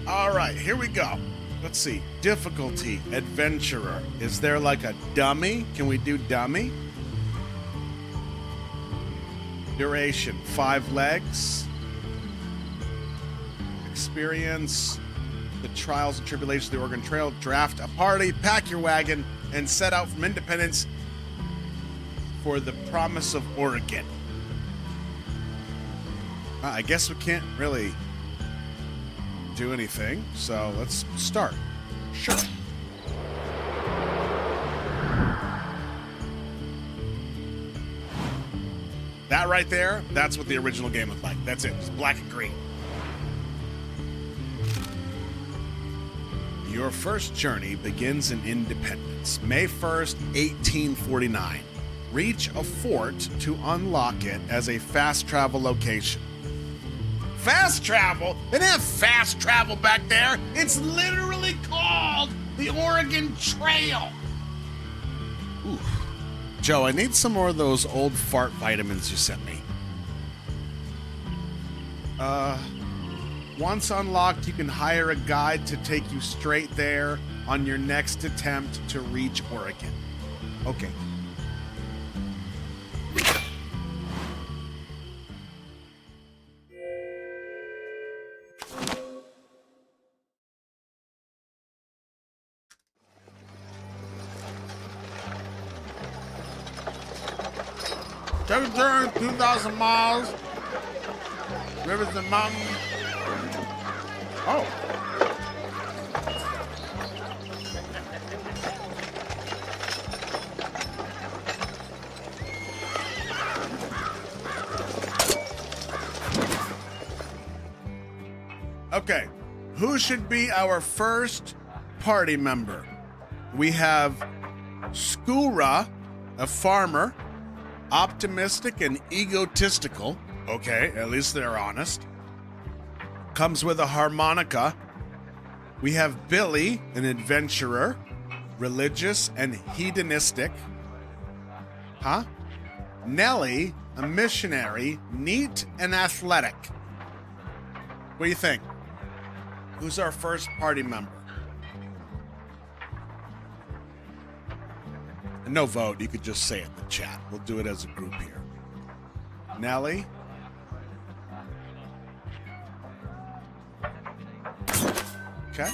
All right, here we go. Let's see. Difficulty, adventurer. Is there like a dummy? Can we do dummy? Duration, 5 legs. Experience, the trials and tribulations of the Oregon Trail. Draft a party, pack your wagon, and set out from Independence for the promise of Oregon. I guess we can't really do anything, so let's start. Sure. That right there, that's what the original game looked like. That's it, just black and green. Your first journey begins in Independence, May 1st, 1849. Reach a fort to unlock it as a fast travel location. Fast travel? They didn't have fast travel back there. It's literally called the Oregon Trail. Ooh. Joe, I need some more of those old fart vitamins you sent me. Once unlocked, you can hire a guide to take you straight there on your next attempt to reach Oregon. Okay. Take a turn, 2,000 miles. Rivers and mountains. Oh. Okay. Who should be our first party member? We have Skura, a farmer. Optimistic and egotistical. Okay, at least they're honest. Comes with a harmonica. We have Billy, an adventurer, religious and hedonistic. Huh? Nellie, a missionary, neat and athletic. What do you think? Who's our first party member? No vote, you could just say it in the chat. We'll do it as a group here. Nellie? Okay.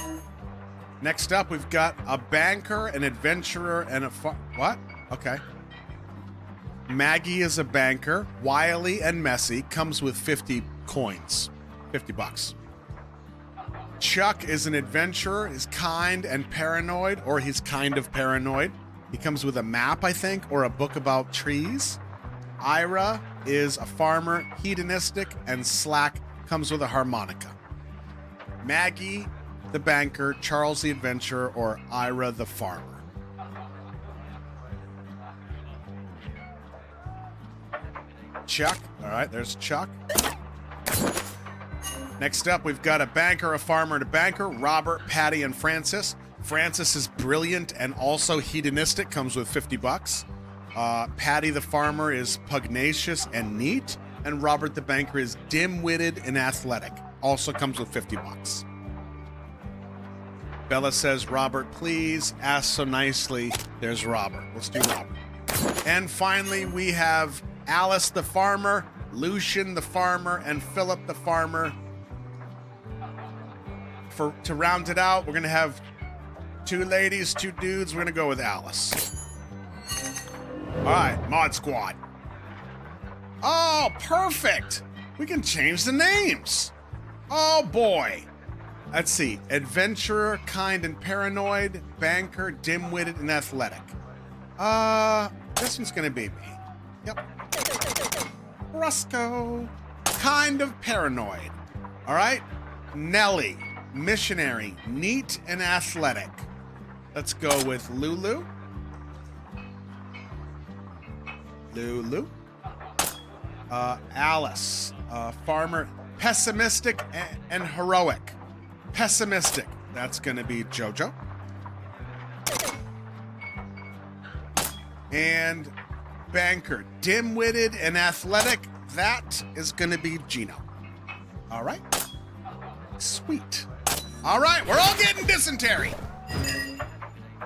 Next up, we've got a banker, an adventurer, and a what? Okay. Maggie is a banker, wily and messy, comes with 50 coins. 50 bucks. Chuck is an adventurer, is kind and paranoid, or he's kind of paranoid. He comes with a map, I think, or a book about trees. Ira is a farmer, hedonistic, and slack, comes with a harmonica. Maggie, the banker, Charles the adventurer, or Ira the farmer. Chuck. All right, there's Chuck. Next up, we've got a banker, a farmer, and a banker. Robert, Patty, and Francis. Francis is brilliant and also hedonistic, comes with 50 bucks. Patty the farmer is pugnacious and neat. And Robert the banker is dim-witted and athletic, also comes with 50 bucks. Bella says, Robert, please. Ask so nicely. There's Robert. Let's do Robert. And finally, we have Alice the farmer, Lucian the farmer, and Philip the farmer. To round it out, we're going to have 2 ladies, 2 dudes. We're going to go with Alice. All right, Mod Squad. Oh, perfect. We can change the names. Oh, boy. Let's see. Adventurer, kind and paranoid. Banker, dim-witted and athletic. This one's going to be me. Yep. Roscoe. Kind of paranoid. All right. Nellie. Missionary, neat and athletic. Let's go with Lulu. Lulu. Alice, farmer, pessimistic and heroic. Pessimistic, that's gonna be Jojo. And banker, dim-witted and athletic, that is gonna be Gino. All right, sweet. All right, we're all getting dysentery.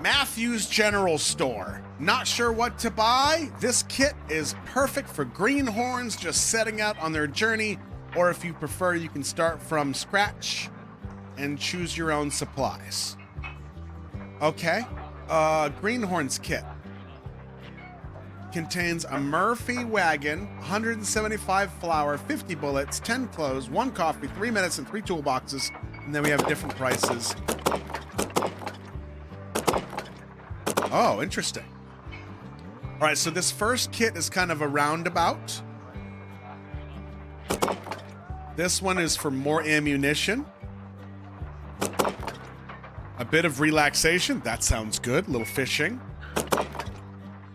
Matthew's General Store. Not sure what to buy? This kit is perfect for greenhorns just setting out on their journey, or if you prefer, you can start from scratch and choose your own supplies. Okay, greenhorns kit. Contains a Murphy wagon, 175 flour, 50 bullets, 10 clothes, 1 coffee, 3 minutes, and 3 toolboxes. And then we have different prices. Oh, interesting. All right, so this first kit is kind of a roundabout. This one is for more ammunition. A bit of relaxation. That sounds good. A little fishing.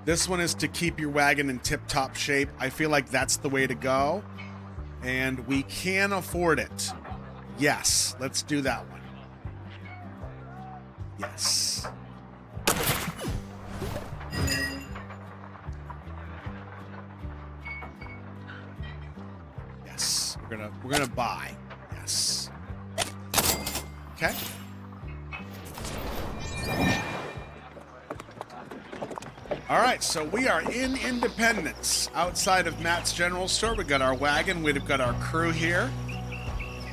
This one is to keep your wagon in tip-top shape. I feel like that's the way to go. And we can afford it. Yes, let's do that one. Yes. Yes, we're gonna buy. Yes. Okay. All right, so we are in Independence, outside of Matt's General Store. We've got our wagon, we've got our crew here.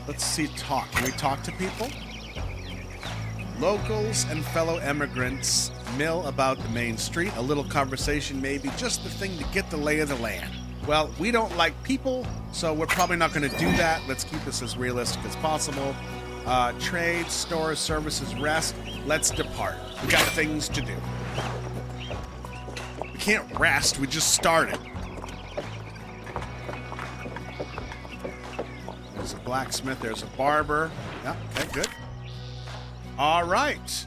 Let's see, talk. Can we talk to people? Locals and fellow immigrants mill about the main street. A little conversation may be just the thing to get the lay of the land. Well, we don't like people, so we're probably not going to do that. Let's keep this as realistic as possible. Trade, stores, services, rest. Let's depart. We got things to do. We can't rest. We just started. There's a blacksmith. There's a barber. Yeah, okay, good. All right.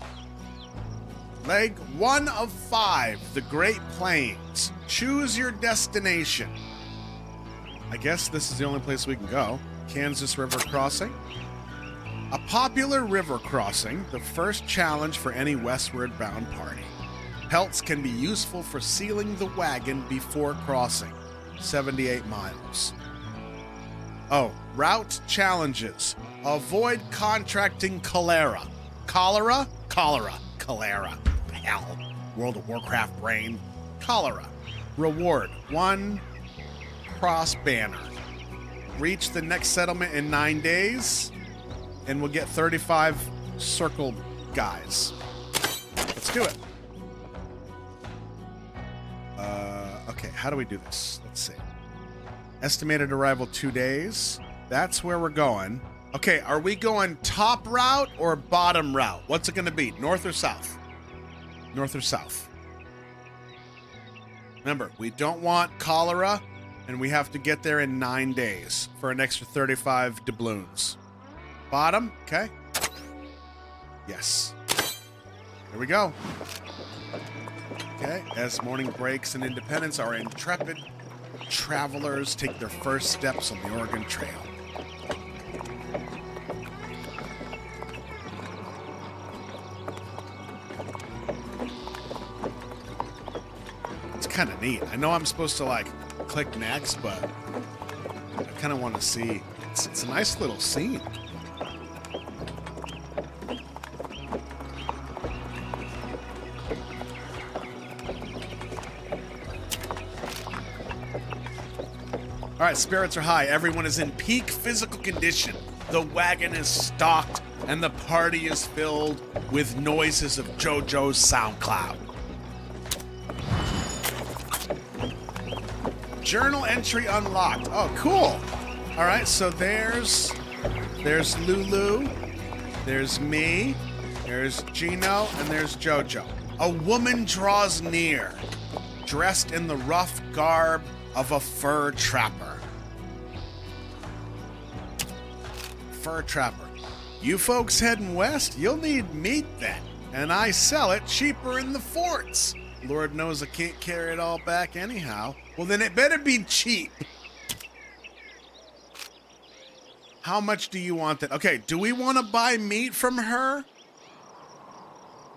Leg 1 of 5, the Great Plains. Choose your destination. I guess this is the only place we can go. Kansas River Crossing. A popular river crossing, the first challenge for any westward bound party. Pelts can be useful for sealing the wagon before crossing. 78 miles. Oh, route challenges. Avoid contracting cholera. Cholera? Cholera. Hell. World of Warcraft brain. Cholera. Reward. 1 cross banner. Reach the next settlement in 9 days, and we'll get 35 circle guys. Let's do it. Okay, how do we do this? Let's see. Estimated arrival 2 days. That's where we're going. Okay, are we going top route or bottom route? What's it going to be? North or south? North or south? Remember, we don't want cholera, and we have to get there in 9 days for an extra 35 doubloons. Bottom, okay. Yes. Here we go. Okay, as morning breaks in Independence, our intrepid travelers take their first steps on the Oregon Trail. It's kind of neat. I know I'm supposed to like click next, but I kind of want to see. It's a nice little scene. All right, spirits are high. Everyone is in peak physical condition. The wagon is stocked, and the party is filled with noises of JoJo's SoundCloud. Journal entry unlocked. Oh, cool. All right, so there's Lulu, there's me, there's Gino, and there's JoJo. A woman draws near, dressed in the rough garb of a fur trapper. Fur trapper. You folks heading west? You'll need meat then, and I sell it cheaper in the forts. Lord knows I can't carry it all back anyhow. Well, then it better be cheap. How much do you want that? Okay, do we want to buy meat from her?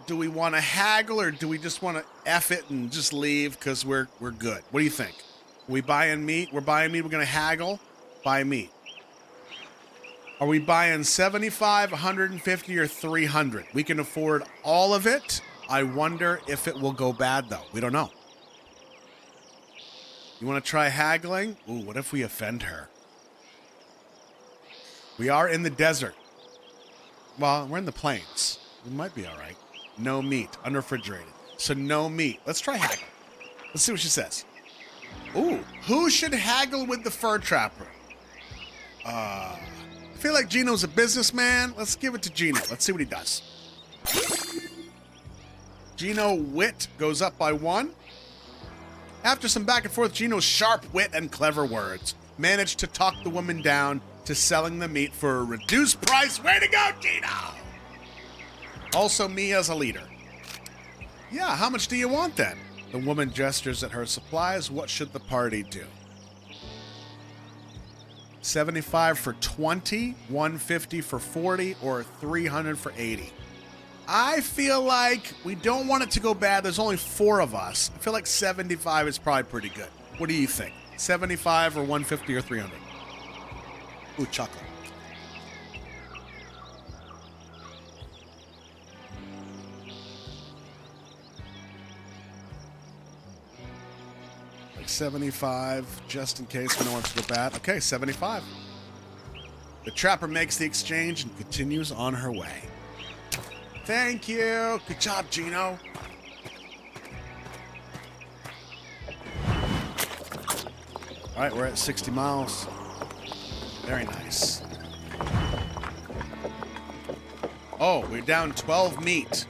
Do we want to haggle, or do we just want to F it and just leave because we're good? What do you think? We buying meat? We're buying meat. We're going to haggle? Buy meat. Are we buying 75, 150, or 300? We can afford all of it. I wonder if it will go bad, though. We don't know. You want to try haggling? Ooh, what if we offend her? We are in the desert. Well, we're in the plains. We might be all right. No meat, unrefrigerated. So no meat. Let's try haggle. Let's see what she says. Ooh, who should haggle with the fur trapper? I feel like Gino's a businessman. Let's give it to Gino. Let's see what he does. Gino wit goes up by 1. After some back and forth, Gino's sharp wit and clever words managed to talk the woman down to selling the meat for a reduced price. Way to go, Gino! Also me as a leader. Yeah, how much do you want then? The woman gestures at her supplies. What should the party do? 75 for 20, 150 for 40, or 300 for 80. I feel like we don't want it to go bad. There's only 4 of us. I feel like 75 is probably pretty good. What do you think? 75 or 150 or 300? Ooh, chocolate. Like 75, just in case we don't want it to go bad. Okay, 75. The trapper makes the exchange and continues on her way. Thank you. Good job, Gino. All right, we're at 60 miles. Very nice. Oh, we're down 12 meat.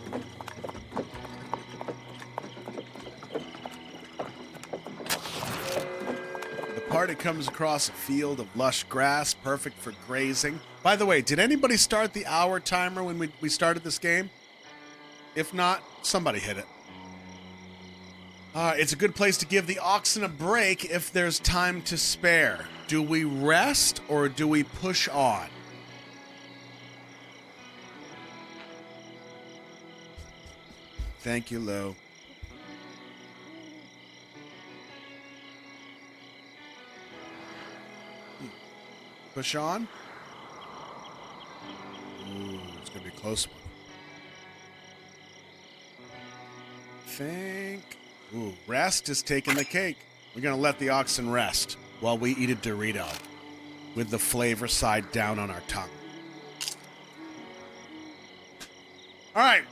The party comes across a field of lush grass, perfect for grazing. By the way, did anybody start the hour timer when we started this game? If not, somebody hit it. It's a good place to give the oxen a break if there's time to spare. Do we rest or do we push on? Thank you, Lou. Push on? Ooh, it's going to be a close one. Ooh, rest is taking the cake. We're going to let the oxen rest while we eat a Dorito with the flavor side down on our tongue. All right.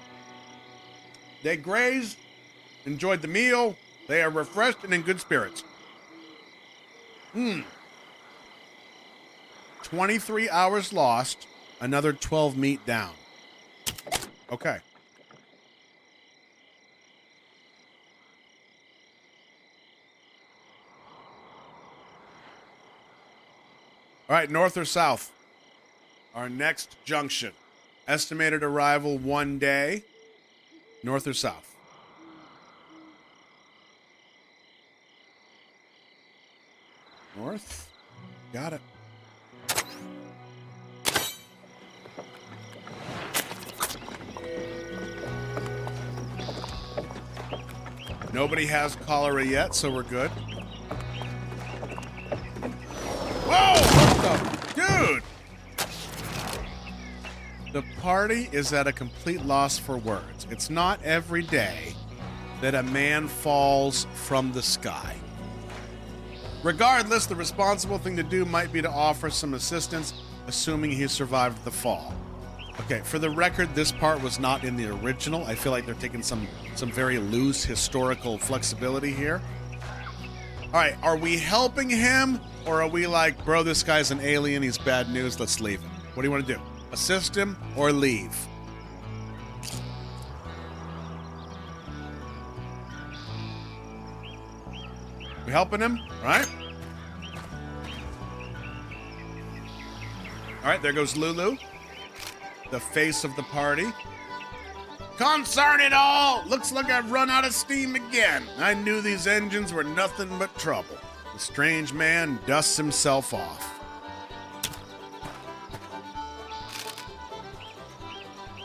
They grazed, enjoyed the meal. They are refreshed and in good spirits. 23 hours lost, another 12 meat down. Okay. All right, north or south? Our next junction. Estimated arrival 1 day. North or south? North. Got it. Nobody has cholera yet, so we're good. Whoa! What the? Dude! The party is at a complete loss for words. It's not every day that a man falls from the sky. Regardless, the responsible thing to do might be to offer some assistance, assuming he survived the fall. Okay, for the record, this part was not in the original. I feel like they're taking some very loose historical flexibility here. All right, are we helping him, or are we like, bro, this guy's an alien, he's bad news, let's leave him? What do you want to do? Assist him or leave? We helping him? All right. All right, there goes Lulu, the face of the party. Concern it all! Looks like I've run out of steam again. I knew these engines were nothing but trouble. The strange man dusts himself off.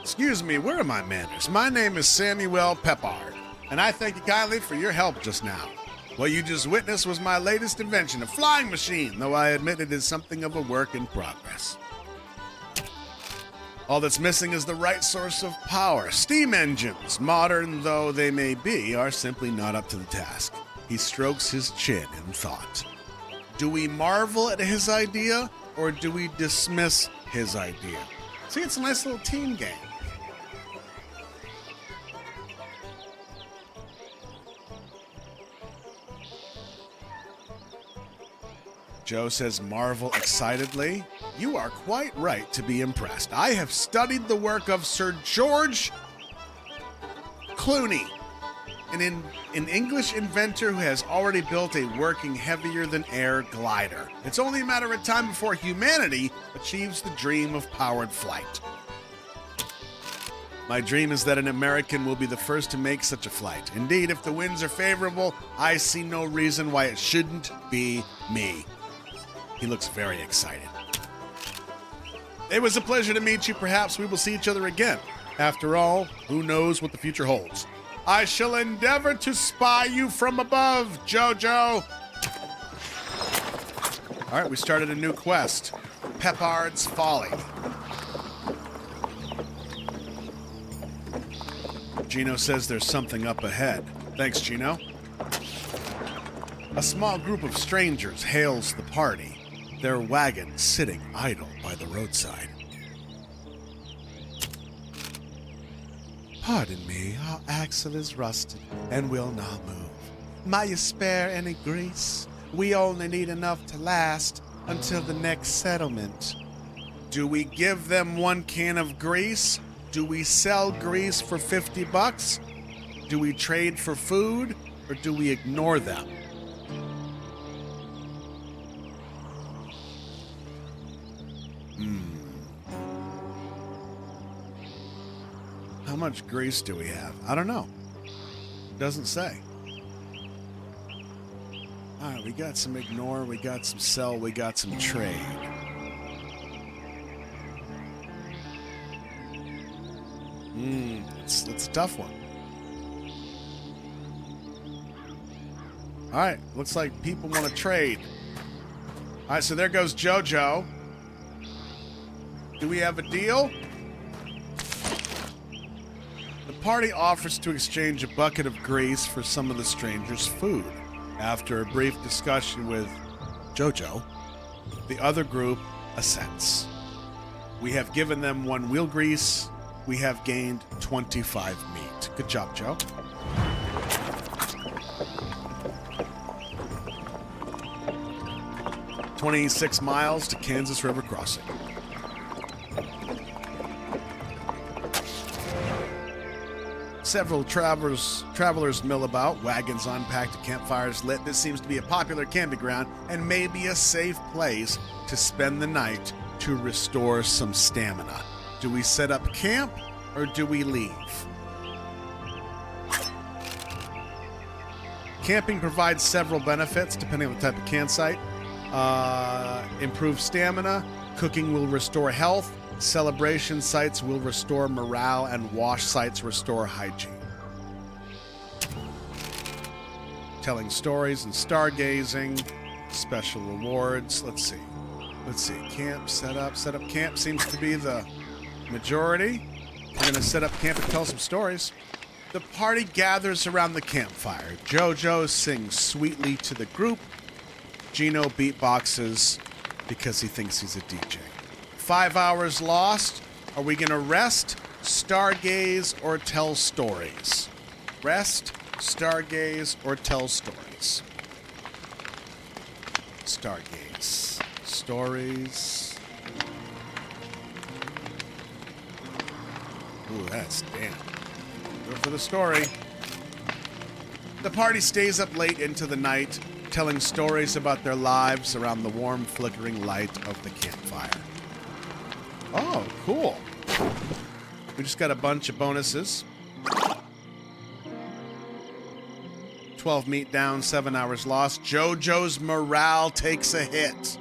Excuse me, where are my manners? My name is Samuel Peppard, and I thank you kindly for your help just now. What you just witnessed was my latest invention, a flying machine, though I admit it is something of a work in progress. All that's missing is the right source of power. Steam engines, modern though they may be, are simply not up to the task. He strokes his chin in thought. Do we marvel at his idea, or do we dismiss his idea? See, it's a nice little team game. Joe says, marvel excitedly. You are quite right to be impressed. I have studied the work of Sir George Clooney, an English inventor who has already built a working heavier-than-air glider. It's only a matter of time before humanity achieves the dream of powered flight. My dream is that an American will be the first to make such a flight. Indeed, if the winds are favorable, I see no reason why it shouldn't be me. He looks very excited. It was a pleasure to meet you. Perhaps we will see each other again. After all, who knows what the future holds? I shall endeavor to spy you from above, Jojo. All right, we started a new quest. Peppard's Folly. Gino says there's something up ahead. Thanks, Gino. A small group of strangers hails the party, their wagon sitting idle by the roadside. Pardon me, our axle is rusted and will not move. Might you spare any grease? We only need enough to last until the next settlement. Do we give them 1 can of grease? Do we sell grease for $50? Do we trade for food, or do we ignore them? How much grease do we have? I don't know. Doesn't say. All right, we got some ignore, we got some sell, we got some trade. It's a tough one. All right, looks like people want to trade. All right, so there goes Jojo. Do we have a deal? The party offers to exchange a bucket of grease for some of the strangers' food. After a brief discussion with Jojo, the other group assents. We have given them 1 wheel grease. We have gained 25 meat. Good job, Joe. "26 miles to Kansas River Crossing." Several travelers mill about, wagons unpacked, campfires lit. This seems to be a popular camping ground and may be a safe place to spend the night to restore some stamina. Do we set up camp or do we leave? Camping provides several benefits depending on the type of campsite. Improve stamina, cooking will restore health, celebration sites will restore morale, and wash sites restore hygiene. Telling stories and stargazing, special rewards. Let's see. Camp, set up camp seems to be the majority. We're going to set up camp and tell some stories. The party gathers around the campfire. Jojo sings sweetly to the group. Gino beatboxes because he thinks he's a DJ. 5 hours lost. Are we going to rest, stargaze, or tell stories? Rest, stargaze, or tell stories? Stargaze. Stories. Ooh, that's damn. Go for the story. The party stays up late into the night, telling stories about their lives around the warm, flickering light of the campfire. Oh, cool. We just got a bunch of bonuses. 12 meat down, 7 hours lost. Jojo's morale takes a hit.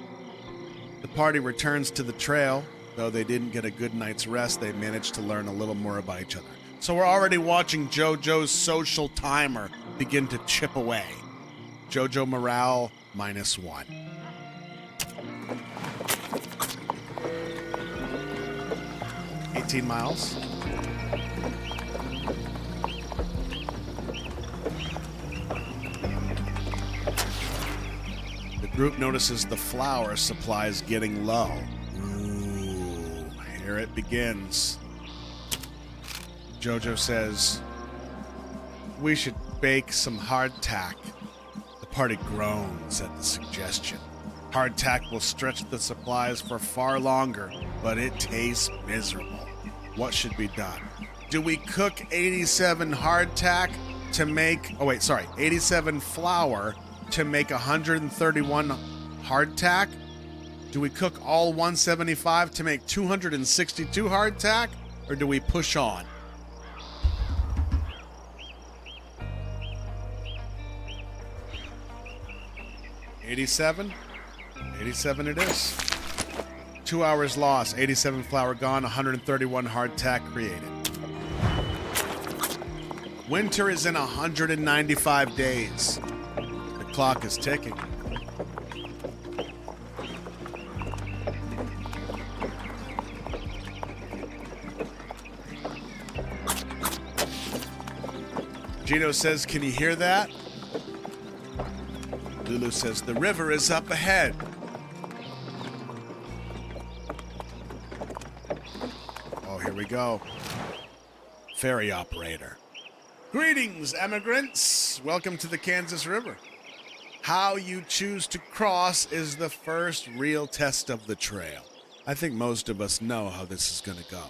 The party returns to the trail. Though they didn't get a good night's rest, they managed to learn a little more about each other. So we're already watching Jojo's social timer begin to chip away. Jojo morale -1. 18 miles. The group notices the flour supply is getting low. Ooh, here it begins. Jojo says, we should bake some hardtack. The party groans at the suggestion. Hardtack will stretch the supplies for far longer, but it tastes miserable. What should be done? Do we cook 87 hardtack to make... 87 flour to make 131 hardtack? Do we cook all 175 to make 262 hardtack? Or do we push on? $87? 87 it is. 2 hours lost, 87 flour gone, 131 hardtack created. Winter is in 195 days. The clock is ticking. Gino says, can you hear that? Lulu says, the river is up ahead. Oh, here we go. Ferry operator. Greetings, emigrants. Welcome to the Kansas River. How you choose to cross is the first real test of the trail. I think most of us know how this is going to go.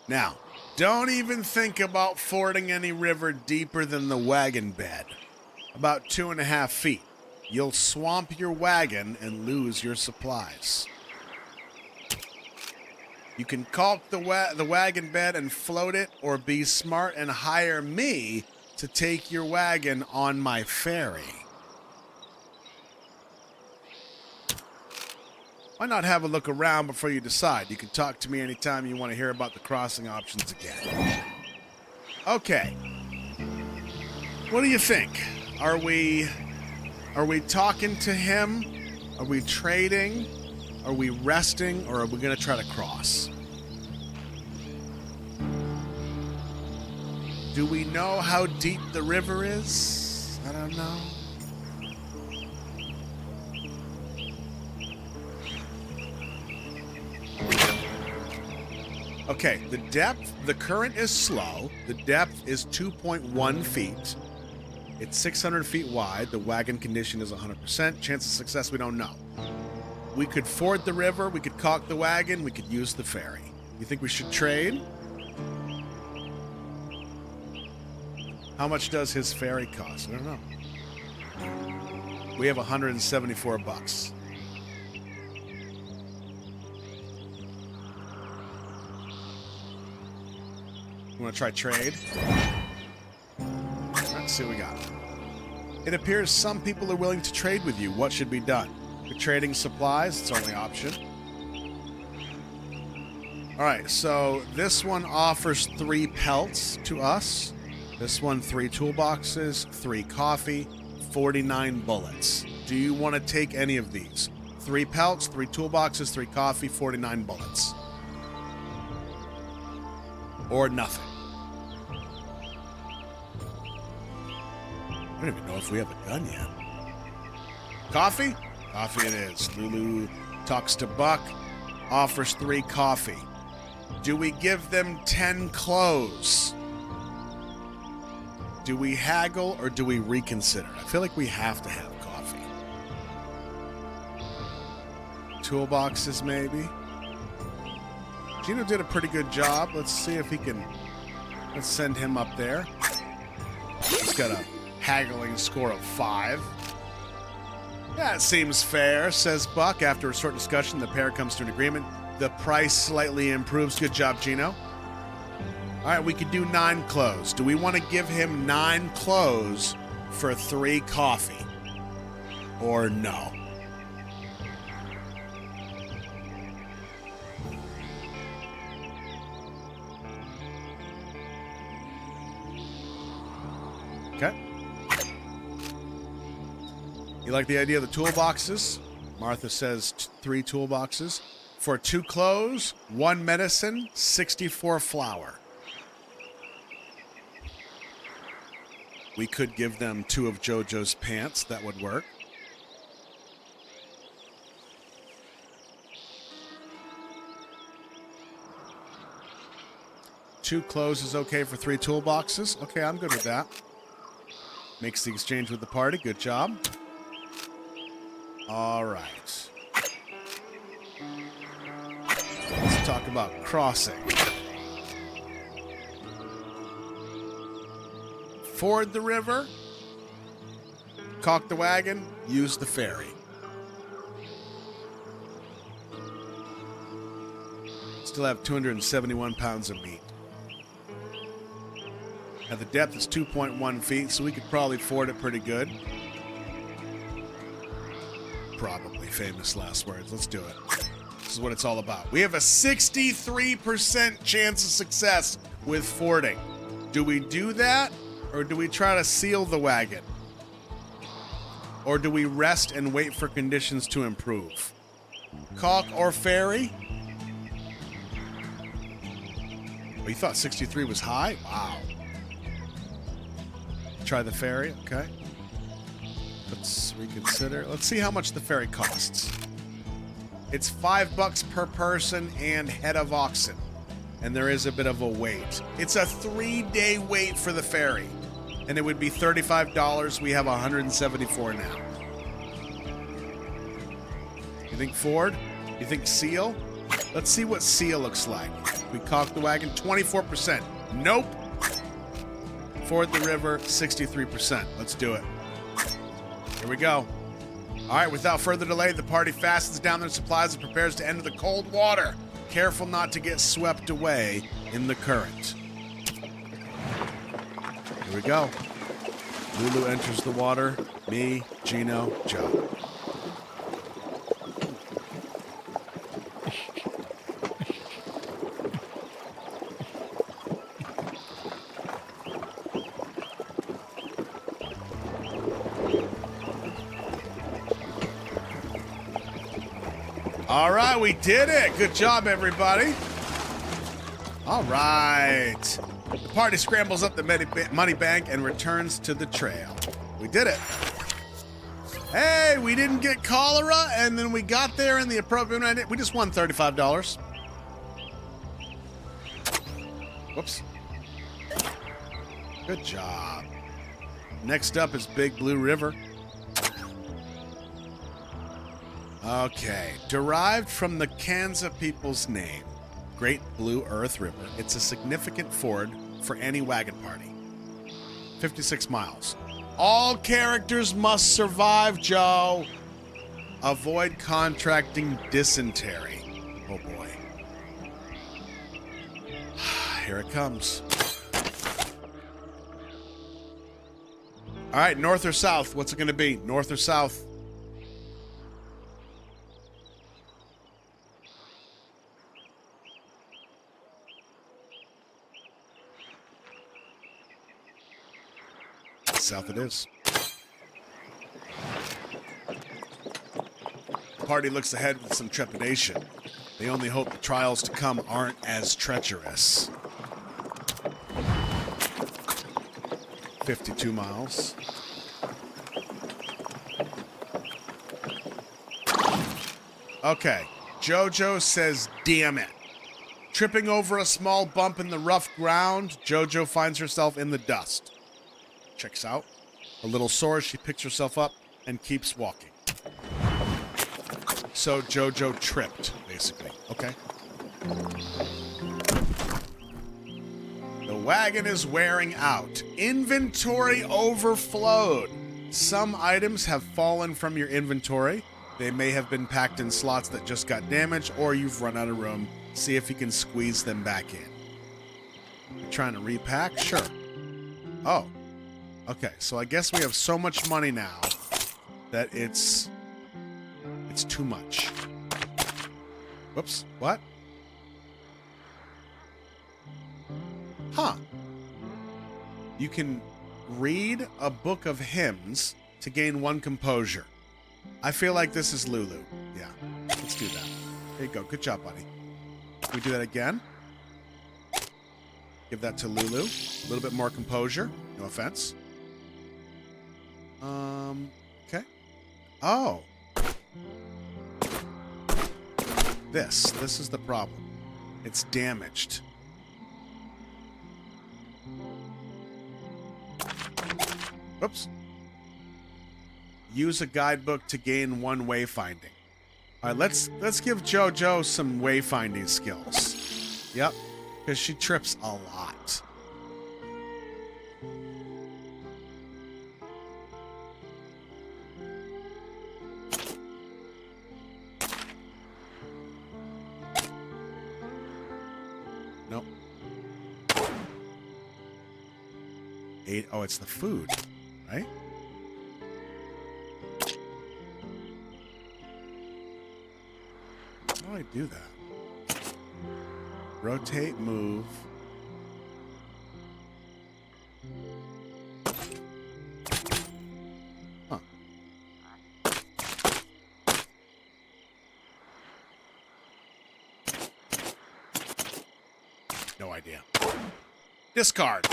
Now, don't even think about fording any river deeper than the wagon bed. About 2.5 feet. You'll swamp your wagon and lose your supplies. You can caulk the wagon bed and float it, or be smart and hire me to take your wagon on my ferry. Why not have a look around before you decide? You can talk to me anytime you want to hear about the crossing options again. Okay. What do you think? Are we talking to him? Are we trading? Are we resting? Or are we going to try to cross? Do we know how deep the river is? I don't know. Okay, the current is slow. The depth is 2.1 feet. It's 600 feet wide. The wagon condition is 100%. Chance of success, we don't know. We could ford the river. We could caulk the wagon. We could use the ferry. You think we should trade? How much does his ferry cost? I don't know. We have 174 bucks. You want to try trade? Let's see what we got. It appears some people are willing to trade with you. What should be done? For trading supplies, it's only option. All right, so this one offers 3 pelts to us. This one, 3 toolboxes, 3 coffee, 49 bullets. Do you want to take any of these? 3 pelts, 3 toolboxes, 3 coffee, 49 bullets. Or nothing. I don't even know if we have a gun yet. Coffee? Coffee it is. Lulu talks to Buck, offers 3 coffee. Do we give them 10 clothes? Do we haggle or do we reconsider? I feel like we have to have coffee. Toolboxes, maybe? Gino did a pretty good job. Let's see if he can... Let's send him up there. He's got a haggling score of 5. That seems fair, says Buck. After a short discussion, the pair comes to an agreement. The price slightly improves. Good job, Gino. All right, we could do 9 clothes. Do we want to give him 9 clothes for 3 coffee? Or no? Okay. You like the idea of the toolboxes? Martha says 3 toolboxes. For 2 clothes, 1 medicine, 64 flour. We could give them 2 of JoJo's pants. That would work. Two clothes is okay for 3 toolboxes. Okay, I'm good with that. Makes the exchange with the party. Good job. All right. Let's talk about crossing. Ford the river. Caulk the wagon. Use the ferry. Still have 271 pounds of meat. Now the depth is 2.1 feet, so we could probably ford it pretty good. Probably famous last words. Let's do it. This is what it's all about. We have a 63% chance of success with fording. Do we do that, or do we try to seal the wagon? Or do we rest and wait for conditions to improve? Caulk or ferry? Oh, you thought 63 was high? Wow. Try the ferry, okay. Let's reconsider. Let's see how much the ferry costs. It's $5 per person and head of oxen. And there is a bit of a wait. It's a 3-day wait for the ferry. And it would be $35. We have $174 now. You think Ford? You think seal? Let's see what seal looks like. We caulk the wagon, 24%. Nope. Ford the river, 63%. Let's do it. Here we go. All right, without further delay, the party fastens down their supplies and prepares to enter the cold water. Careful not to get swept away in the current. Here we go. Lulu enters the water. Me, Gino, Joe. All right, we did it. Good job, everybody. All right. The party scrambles up the money bank and returns to the trail. We did it. Hey, we didn't get cholera, and then we got there in the appropriate minute. We just won $35. Whoops. Good job. Next up is Big Blue River. Okay, derived from the Kansa people's name, Great Blue Earth River, it's a significant ford for any wagon party. 56 miles. All characters must survive, Joe. Avoid contracting dysentery. Oh boy. Here it comes. All right, north or south? What's it going to be? North or south? South it is. The party looks ahead with some trepidation. They only hope the trials to come aren't as treacherous. 52 miles. Okay, JoJo says, damn it. Tripping over a small bump in the rough ground, JoJo finds herself in the dust. Checks out. A little sore, she picks herself up and keeps walking. So JoJo tripped, basically. Okay. The wagon is wearing out. Inventory overflowed. Some items have fallen from your inventory. They may have been packed in slots that just got damaged, or you've run out of room. See if you can squeeze them back in. You're trying to repack? Sure. Oh. Okay, so I guess we have so much money now that it's too much. Whoops, what? Huh. You can read a book of hymns to gain 1 composure. I feel like this is Lulu. Yeah, let's do that. There you go. Good job, buddy. Can we do that again? Give that to Lulu. A little bit more composure. No offense. Okay. Oh. This is the problem. It's damaged. Whoops. Use a guidebook to gain one wayfinding. All right, let's give JoJo some wayfinding skills. Yep, because she trips a lot. Nope. 8. Oh, it's the food, right? How do I do that? Rotate, move. Huh. No idea. Discard.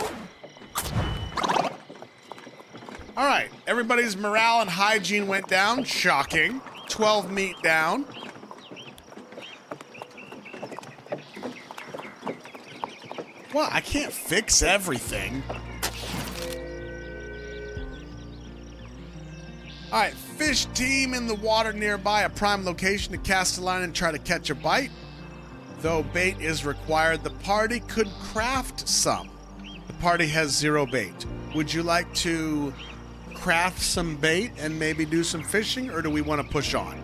All right. Everybody's morale and hygiene went down. Shocking. 12 meat down. Well, I can't fix everything. All right, fish team in the water nearby, a prime location to cast a line and try to catch a bite. Though bait is required, the party could craft some. The party has 0 bait. Would you like to craft some bait and maybe do some fishing, or do we want to push on?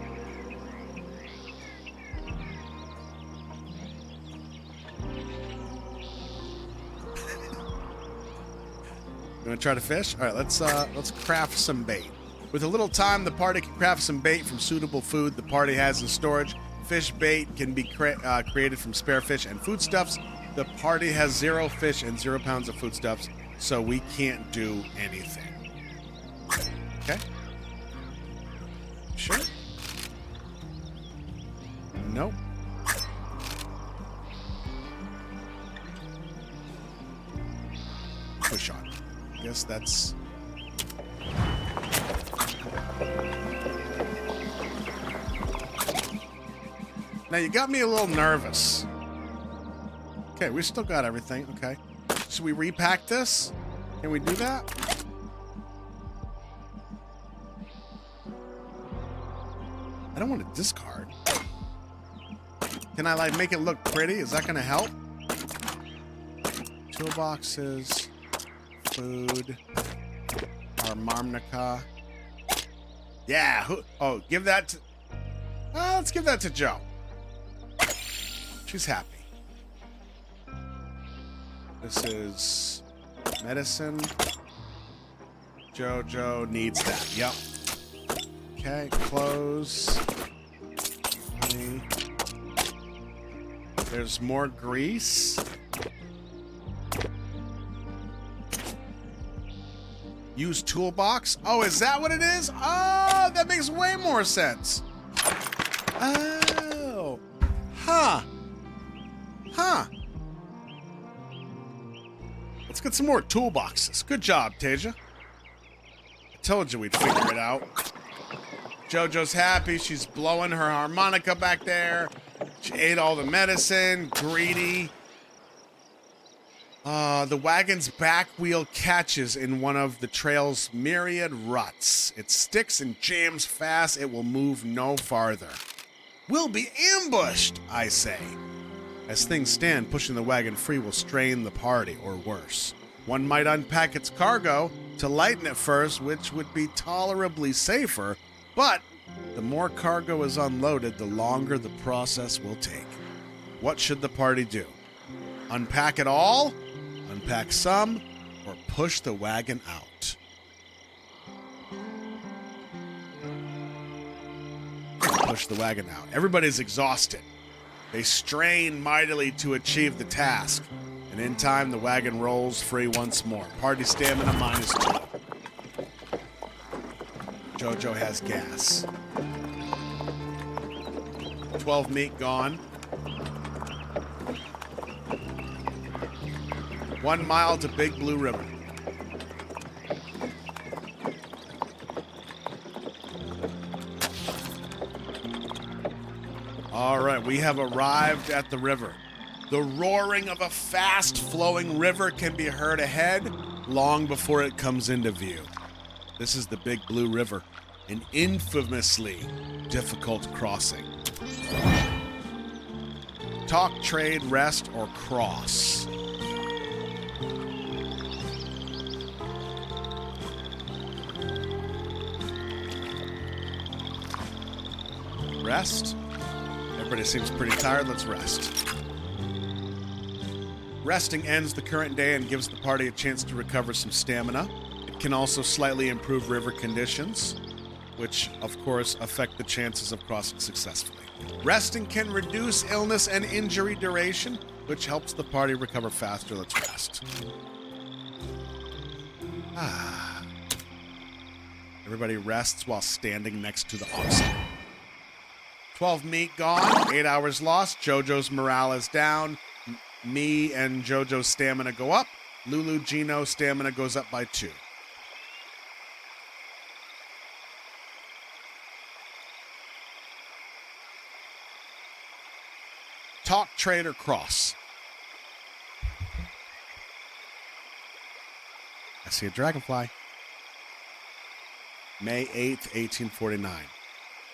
You want to try to fish? All right, let's craft some bait. With a little time, the party can craft some bait from suitable food the party has in storage. Fish bait can be created from spare fish and foodstuffs. The party has 0 fish and 0 pounds of foodstuffs, so we can't do anything. Okay? Sure? Nope. Push on. I guess that's... Now you got me a little nervous. Okay, we still got everything. Okay. Should we repack this? Can we do that? I don't want to discard. Can I like make it look pretty? Is that gonna help? Toolboxes. Food. Harmonica. Yeah. Oh, give that to... let's give that to Joe. She's happy. This is medicine. JoJo needs that. Yep. Okay, clothes. Honey. There's more grease. Use toolbox. Oh, is that what it is? Oh, that makes way more sense. Oh. Huh. Huh. Let's get some more toolboxes. Good job, Tasia. I told you we'd figure it out. JoJo's happy. She's blowing her harmonica back there. She ate all the medicine. Greedy. The wagon's back wheel catches in one of the trail's myriad ruts. It sticks and jams fast. It will move no farther. We'll be ambushed, I say. As things stand, pushing the wagon free will strain the party, or worse. One might unpack its cargo to lighten it first, which would be tolerably safer, but the more cargo is unloaded, the longer the process will take. What should the party do? Unpack it all? Unpack some? Or push the wagon out? Push the wagon out. Everybody's exhausted. They strain mightily to achieve the task, and in time the wagon rolls free once more. Party stamina -2. JoJo has gas. 12 meat gone. 1 mile to Big Blue River. All right, we have arrived at the river. The roaring of a fast-flowing river can be heard ahead long before it comes into view. This is the Big Blue River, an infamously difficult crossing. Talk, trade, rest, or cross. Rest. Everybody seems pretty tired. Let's rest. Resting ends the current day and gives the party a chance to recover some stamina. It can also slightly improve river conditions, which, of course, affect the chances of crossing successfully. Resting can reduce illness and injury duration, which helps the party recover faster. Let's rest. Everybody rests while standing next to the oxen. 12 meat gone, 8 hours lost. JoJo's morale is down. Me and JoJo's stamina go up. Lulu, Gino, stamina goes up by 2. Talk, trade, or cross. I see a dragonfly. May 8th, 1849.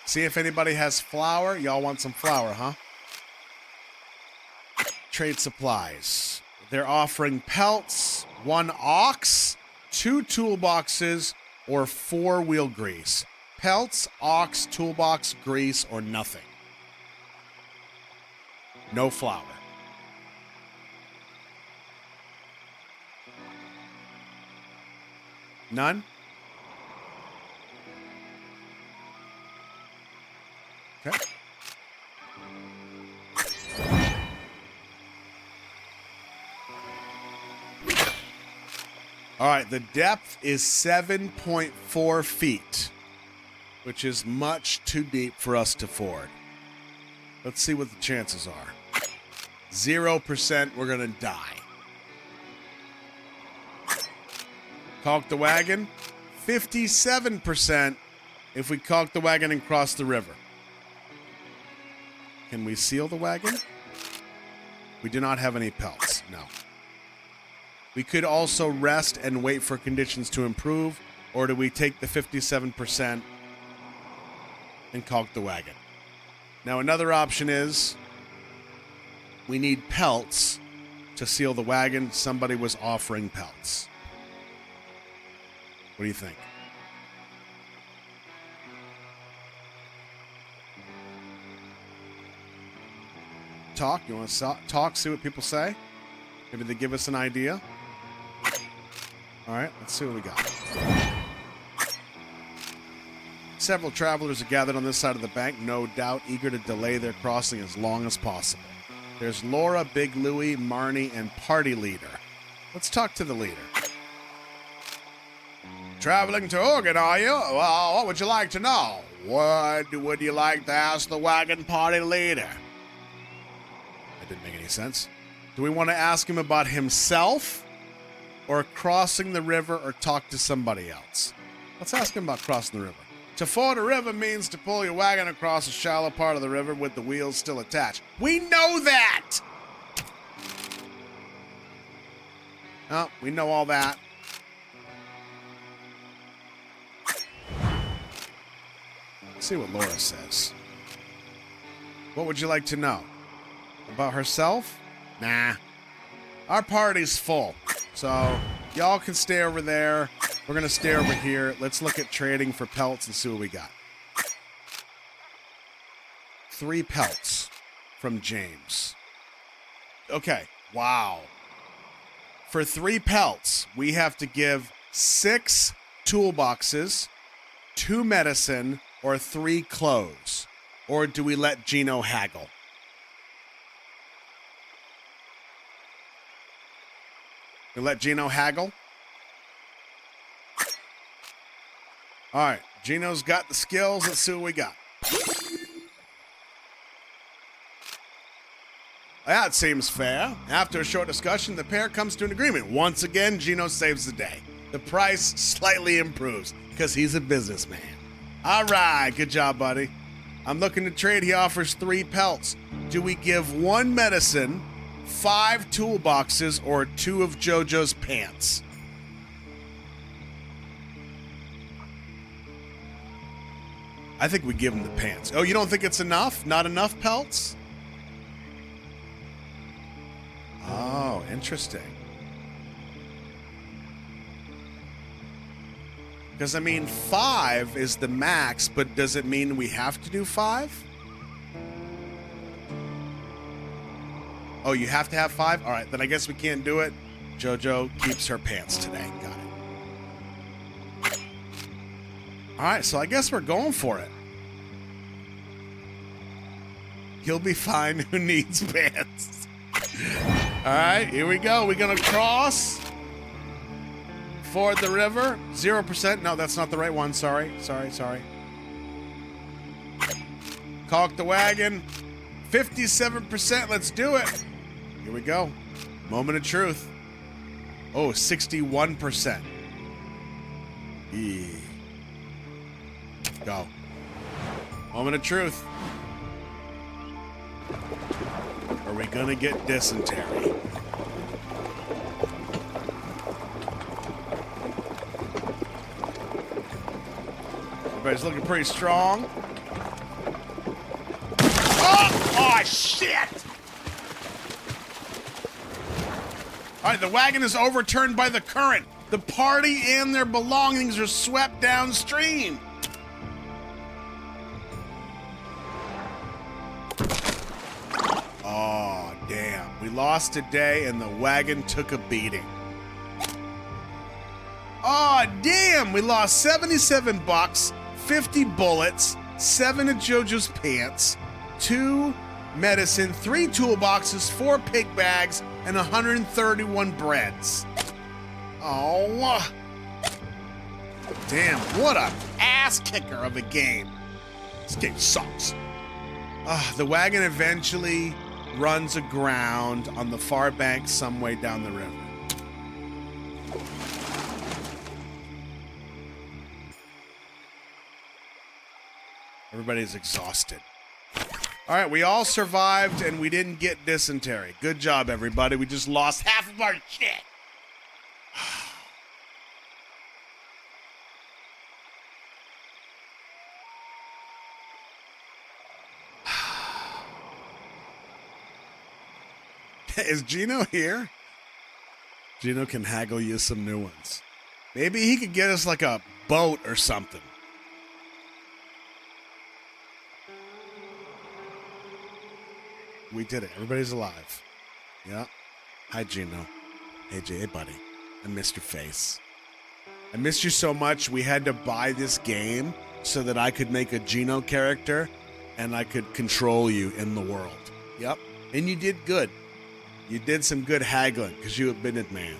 See if anybody has flour. Y'all want some flour, huh? Trade supplies. They're offering pelts, 1 ox, 2 toolboxes, or 4 wheel grease. Pelts, ox, toolbox, grease, or nothing. No flour. None? Okay. All right, the depth is 7.4 feet, which is much too deep for us to ford. Let's see what the chances are. 0% we're gonna die. Caulk the wagon. 57% if we caulk the wagon and cross the river. Can we seal the wagon? We do not have any pelts, no. We could also rest and wait for conditions to improve, or do we take the 57% and caulk the wagon? Now, another option is we need pelts to seal the wagon. Somebody was offering pelts. What do you think? Talk? You want to talk, see what people say? Maybe they give us an idea. All right, let's see what we got. Several travelers are gathered on this side of the bank, no doubt eager to delay their crossing as long as possible. There's Laura, Big Louie, Marnie, and Party Leader. Let's talk to the leader. Traveling to Oregon, are you? Well, what would you like to know? What would you like to ask the wagon party leader? That didn't make any sense. Do we want to ask him about himself, or crossing the river, or talk to somebody else? Let's ask him about crossing the river. To ford a river means to pull your wagon across a shallow part of the river with the wheels still attached. We know that! Oh, we know all that. Let's see what Laura says. What would you like to know? About herself? Nah. Our party's full, so y'all can stay over there. We're going to stay over here. Let's look at trading for pelts and see what we got. 3 pelts from James. Okay, wow. For 3 pelts, we have to give 6 toolboxes, 2 medicine, or 3 clothes. Or do we let Gino haggle? We let Gino haggle? All right, Gino's got the skills. Let's see what we got. That seems fair. After a short discussion, the pair comes to an agreement. Once again, Gino saves the day. The price slightly improves because he's a businessman. All right, good job, buddy. I'm looking to trade. He offers 3 pelts. Do we give 1 medicine, 5 toolboxes, or 2 of JoJo's pants? I think we give him the pants. Oh, you don't think it's enough? Not enough pelts? Oh, interesting. Because, I mean, 5 is the max, but does it mean we have to do 5? Oh, you have to have 5? All right, then I guess we can't do it. JoJo keeps her pants today. Got it. All right, so I guess we're going for it. You'll be fine. Who needs pants? All right, here we go. We're going to cross. Ford the river. 0%. No, that's not the right one. Sorry. Caulk the wagon. 57%. Let's do it. Here we go. Moment of truth. Oh, 61%. Go. Moment of truth. Are we gonna get dysentery? Everybody's looking pretty strong. Oh shit! All right, the wagon is overturned by the current. The party and their belongings are swept downstream. Oh, damn. We lost today and the wagon took a beating. Oh, damn. We lost 77 bucks, 50 bullets, 7 of JoJo's pants, 2 medicine, 3 toolboxes, 4 pig bags, and 131 breads. Oh. Damn, what a ass kicker of a game. This game sucks. The wagon eventually runs aground on the far bank some way down the river. Everybody's exhausted. All right, we all survived and we didn't get dysentery. Good job, everybody. We just lost half of our shit. Is Gino here? Gino can haggle you some new ones. Maybe he could get us like a boat or something. We did it. Everybody's alive. Yeah. Hi, Gino. Hey, Jay. Hey, buddy. I missed your face. I missed you so much, we had to buy this game so that I could make a Gino character and I could control you in the world. Yep. And you did good. You did some good haggling because you have been it, man.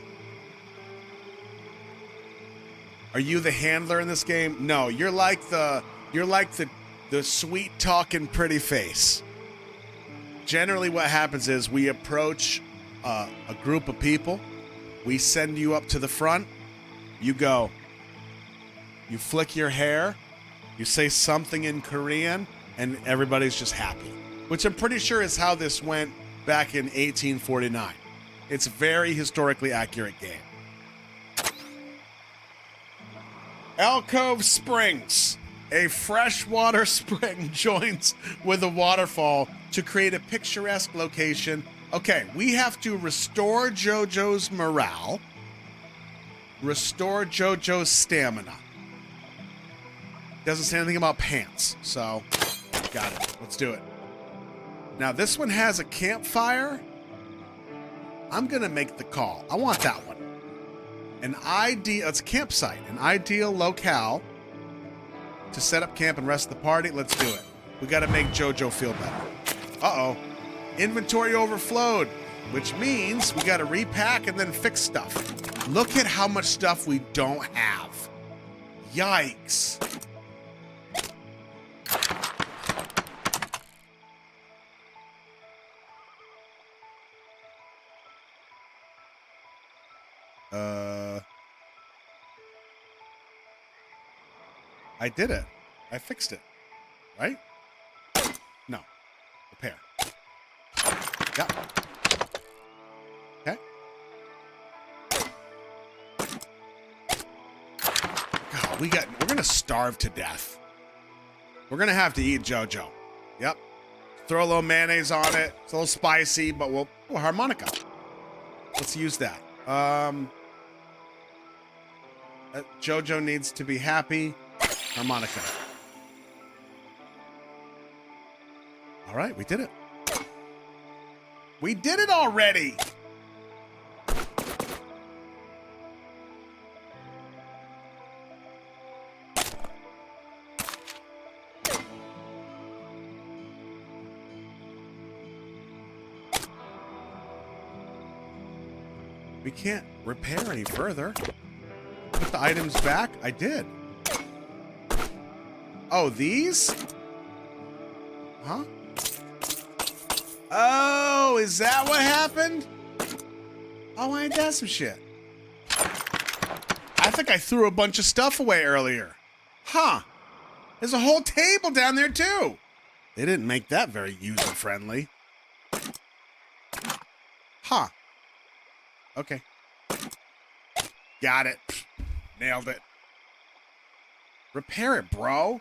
Are you the handler in this game? No, you're like the sweet talking pretty face. Generally what happens is we approach a group of people. We send you up to the front. You go. You flick your hair. You say something in Korean and everybody's just happy. Which I'm pretty sure is how this went back in 1849. It's a very historically accurate game. Alcove Springs. A freshwater spring joins with a waterfall to create a picturesque location. Okay, we have to restore JoJo's morale, restore JoJo's stamina. Doesn't say anything about pants, so got it. Let's do it. Now, this one has a campfire. I'm going to make the call. I want that one. It's a campsite, an ideal locale to set up camp and rest the party. Let's do it. We got to make JoJo feel better. Uh-oh. Inventory overflowed, which means we got to repack and then fix stuff. Look at how much stuff we don't have. Yikes. I did it. I fixed it. Right? No. Repair. Yep. Okay. God, we're gonna starve to death. We're gonna have to eat JoJo. Yep. Throw a little mayonnaise on it. It's a little spicy, but we'll harmonica. Let's use that. JoJo needs to be happy. Harmonica. All right, we did it. We did it already. We can't repair any further. Put the items back? I did. Oh, these? Huh? Oh, is that what happened? Oh, ain't that some shit? I think I threw a bunch of stuff away earlier. Huh. There's a whole table down there, too. They didn't make that very user-friendly. Huh. Okay. Got it. Nailed it. Repair it, bro.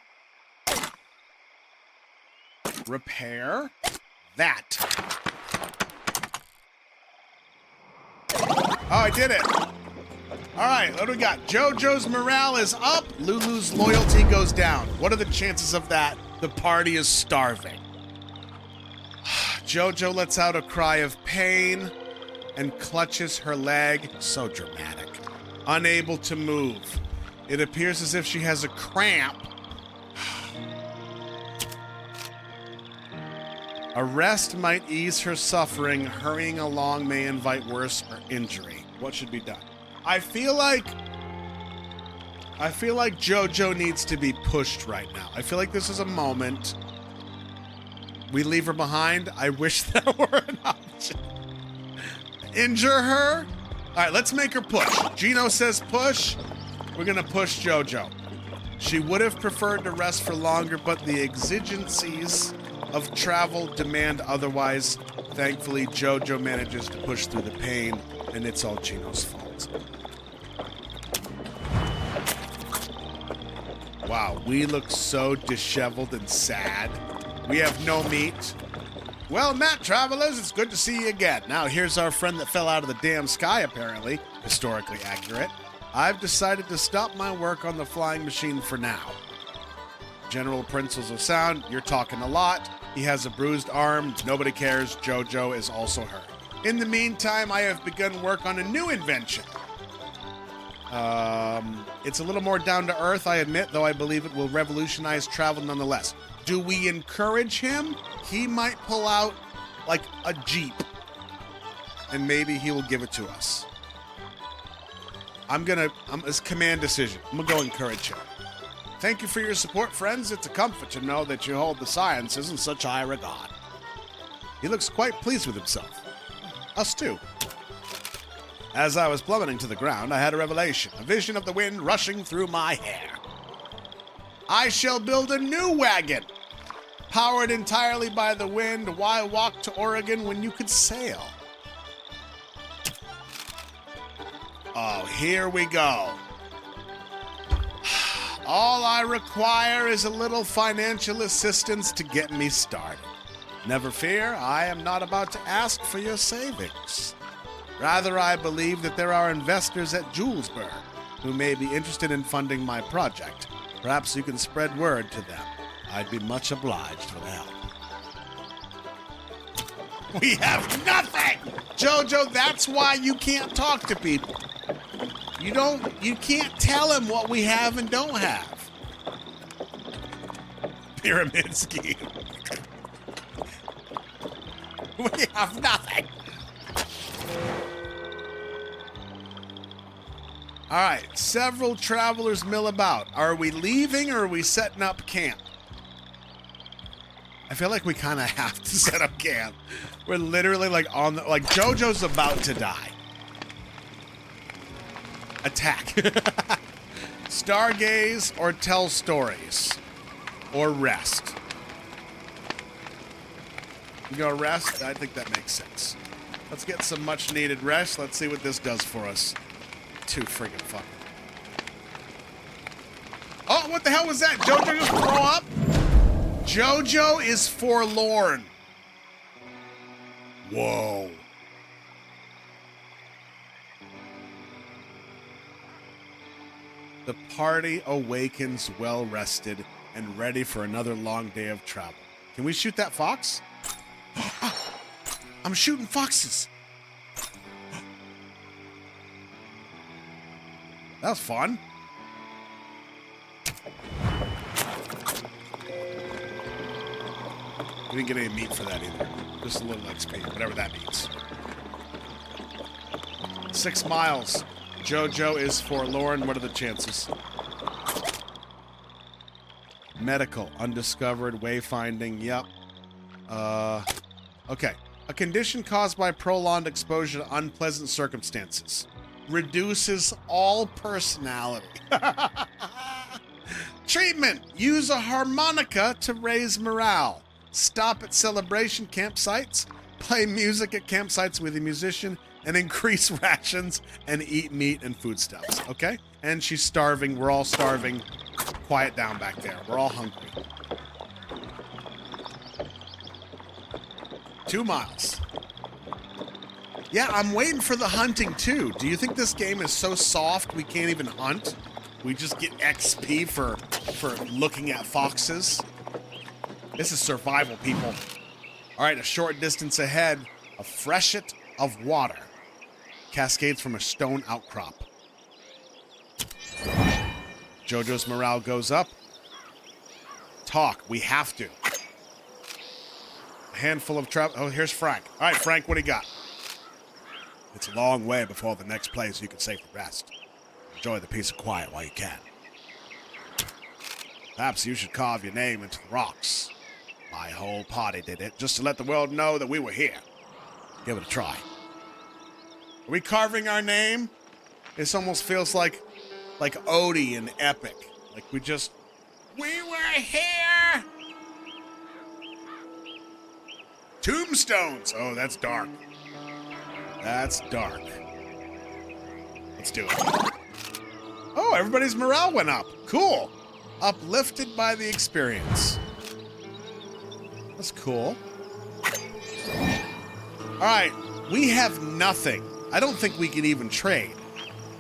Repair that. Oh, I did it. All right, what do we got? JoJo's morale is up. Lulu's loyalty goes down. What are the chances of that? The party is starving. JoJo lets out a cry of pain and clutches her leg. So dramatic. Unable to move. It appears as if she has a cramp. A rest might ease her suffering. Hurrying along may invite worse or injury. What should be done? I feel like JoJo needs to be pushed right now. I feel like this is a moment. We leave her behind. I wish that were an option. Injure her? All right, let's make her push. Gino says push. We're gonna push JoJo. She would have preferred to rest for longer, but the exigencies of travel demand otherwise. Thankfully, JoJo manages to push through the pain, and it's all Gino's fault. Wow, we look so disheveled and sad. We have no meat. Well met, travelers, it's good to see you again. Now, here's our friend that fell out of the damn sky, apparently. Historically accurate. I've decided to stop my work on the flying machine for now. General principles of sound, you're talking a lot. He has a bruised arm. Nobody cares. JoJo is also hurt. In the meantime, I have begun work on a new invention. It's a little more down to earth, I admit, though I believe it will revolutionize travel nonetheless. Do we encourage him? He might pull out, like, a Jeep. And maybe he will give it to us. It's a command decision. I'm gonna go encourage him. Thank you for your support, friends. It's a comfort to know that you hold the sciences in such high regard. He looks quite pleased with himself. Us too. As I was plummeting to the ground, I had a revelation, a vision of the wind rushing through my hair. I shall build a new wagon. Powered entirely by the wind, why walk to Oregon when you could sail? Oh, here we go. All I require is a little financial assistance to get me started. Never fear, I am not about to ask for your savings. Rather, I believe that there are investors at Julesburg who may be interested in funding my project. Perhaps you can spread word to them. I'd be much obliged for the help. We have nothing! JoJo, that's why you can't talk to people. You can't tell him what we have and don't have. Pyramid scheme. We have nothing. All right, several travelers mill about. Are we leaving or are we setting up camp? I feel like we kind of have to set up camp. We're literally like JoJo's about to die. Attack. Stargaze or tell stories. Or rest. You go rest? I think that makes sense. Let's get some much needed rest. Let's see what this does for us. Too friggin' fucking. Oh, what the hell was that? Jojo just throw up? Jojo is forlorn. Whoa. The party awakens well rested and ready for another long day of travel. Can we shoot that fox? I'm shooting foxes. That was fun. We didn't get any meat for that either. Just a little XP, whatever that means. 6 miles. Jojo is forlorn. What are the chances? Medical. Undiscovered. Wayfinding. Yep. Okay. A condition caused by prolonged exposure to unpleasant circumstances. Reduces all personality. Treatment. Use a harmonica to raise morale. Stop at celebration campsites. Play music at campsites with a musician. And increase rations and eat meat and foodstuffs. Okay? And she's starving. We're all starving. Quiet down back there. We're all hungry. 2 miles. Yeah, I'm waiting for the hunting too. Do you think this game is so soft we can't even hunt? We just get XP for looking at foxes? This is survival, people. All right, a short distance ahead, a freshet of water cascades from a stone outcrop. Jojo's morale goes up. Talk. We have to. A handful of travel. Oh, here's Frank. All right, Frank, what do you got? It's a long way before the next place you can safely rest. Enjoy the peace of quiet while you can. Perhaps you should carve your name into the rocks. My whole party did it, just to let the world know that we were here. Give it a try. Are we carving our name? This almost feels like Odie and Epic. Like we were here! Tombstones! Oh, that's dark. That's dark. Let's do it. Oh, everybody's morale went up. Cool. Uplifted by the experience. That's cool. All right, we have nothing. I don't think we can even trade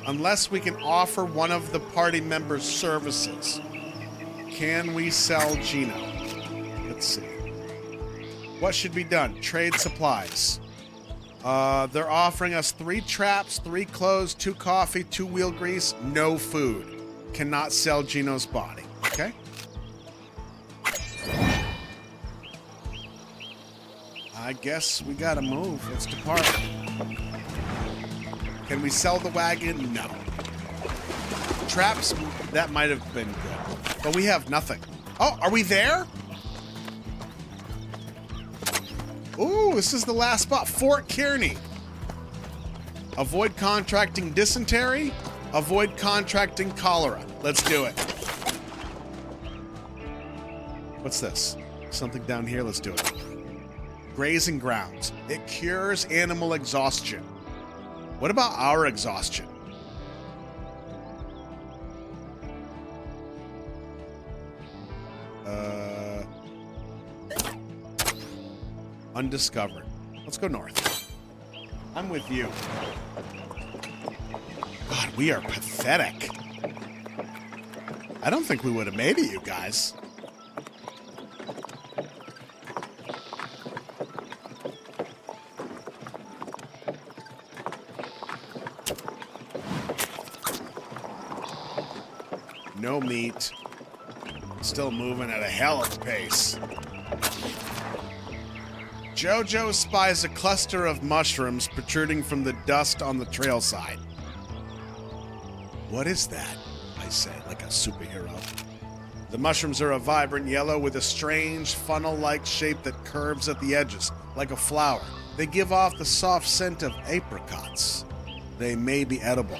unless we can offer one of the party members' services. Can we sell Gino? Let's see. What should be done? Trade supplies. They're offering us 3 traps, 3 clothes, 2 coffee, 2 wheel grease, no food. Cannot sell Gino's body. Okay? I guess we gotta move. Let's depart. Can we sell the wagon? No. Traps, that might have been good. But we have nothing. Oh, are we there? Ooh, this is the last spot. Fort Kearney. Avoid contracting dysentery. Avoid contracting cholera. Let's do it. What's this? Something down here? Let's do it. Grazing grounds. It cures animal exhaustion. What about our exhaustion? Undiscovered. Let's go north. I'm with you. God, we are pathetic. I don't think we would have made it, you guys. No meat. Still moving at a hell of a pace. Jojo spies a cluster of mushrooms protruding from the dust on the trail side. What is that? I say, like a superhero. The mushrooms are a vibrant yellow with a strange funnel-like shape that curves at the edges, like a flower. They give off the soft scent of apricots. They may be edible.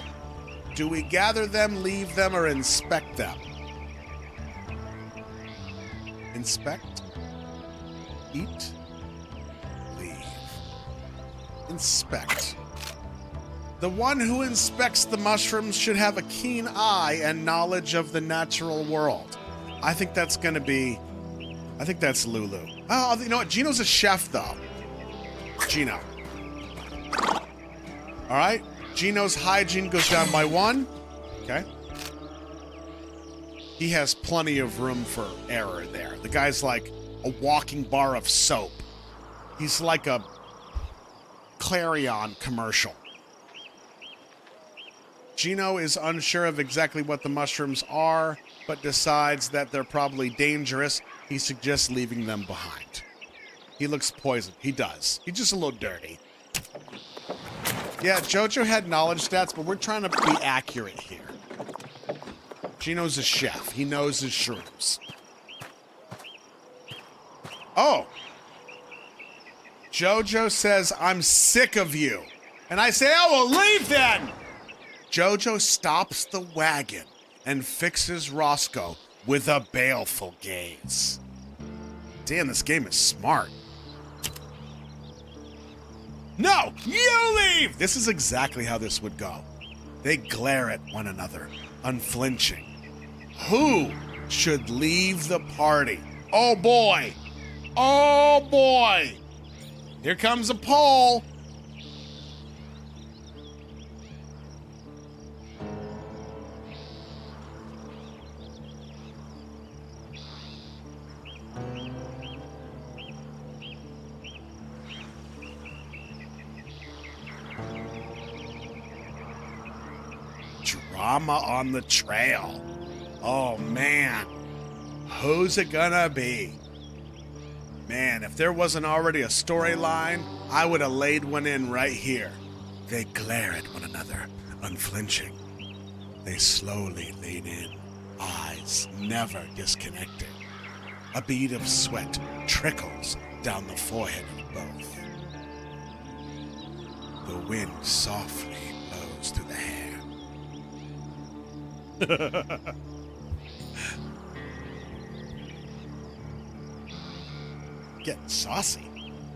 Do we gather them, leave them, or inspect them? Inspect. Eat. Leave. Inspect. The one who inspects the mushrooms should have a keen eye and knowledge of the natural world. I think that's gonna be... I think that's Lulu. Oh, you know what? Gino's a chef, though. Gino. All right. Gino's hygiene goes down by 1. Okay. He has plenty of room for error there. The guy's like a walking bar of soap. He's like a Clarion commercial. Gino is unsure of exactly what the mushrooms are, but decides that they're probably dangerous. He suggests leaving them behind. He looks poisoned. He does. He's just a little dirty. Yeah, Jojo had knowledge stats, but we're trying to be accurate here. Gino's a chef. He knows his shrooms. Oh. Jojo says, I'm sick of you. And I say, oh, well, leave then. Jojo stops the wagon and fixes Roscoe with a baleful gaze. Damn, this game is smart. No, you leave! This is exactly how this would go. They glare at one another, unflinching. Who should leave the party? Oh boy! Oh boy! Here comes a poll. Drama on the trail. Oh man, who's it gonna be? Man, if there wasn't already a storyline, I would have laid one in right here. They glare at one another, unflinching. They slowly lean in, eyes never disconnected. A bead of sweat trickles down the forehead of both. The wind softly blows through the hair. Getting saucy.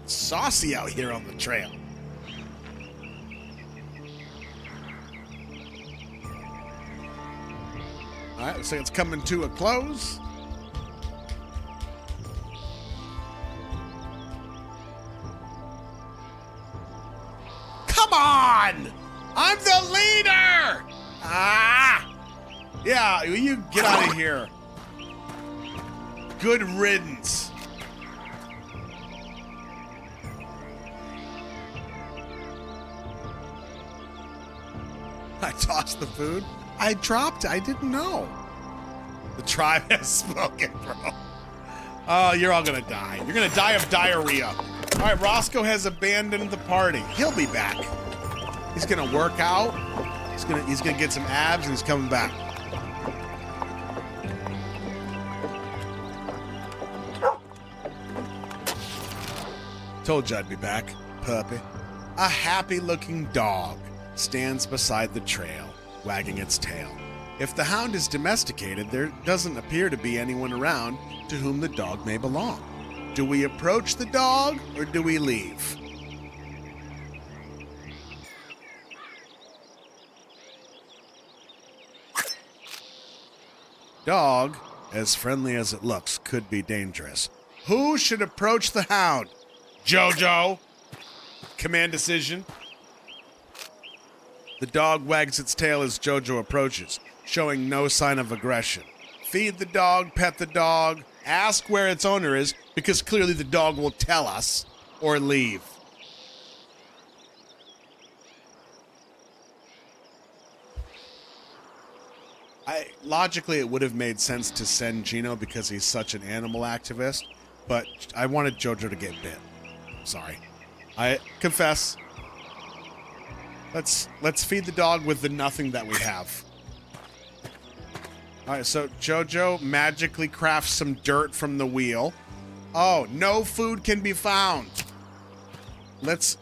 Saucy out here on the trail. All right, looks like it's coming to a close. Come on! I'm the leader! Ah! Yeah, you get out of here. Good riddance. I tossed the food. I dropped it. I didn't know. The tribe has spoken, bro. Oh, you're all gonna die. You're gonna die of diarrhea. All right, Roscoe has abandoned the party. He'll be back. He's gonna work out. He's gonna get some abs, and he's coming back. Told you I'd be back, puppy. A happy-looking dog stands beside the trail, wagging its tail. If the hound is domesticated, there doesn't appear to be anyone around to whom the dog may belong. Do we approach the dog, or do we leave? Dog, as friendly as it looks, could be dangerous. Who should approach the hound? Jojo. Command decision. The dog wags its tail as Jojo approaches, showing no sign of aggression. Feed the dog, pet the dog, ask where its owner is, because clearly the dog will tell us, or leave. Logically, it would have made sense to send Gino because he's such an animal activist, but I wanted Jojo to get bit. Sorry. I confess. Let's feed the dog with the nothing that we have. All right, so Jojo magically crafts some dirt from the wheel. Oh, no food can be found. Let's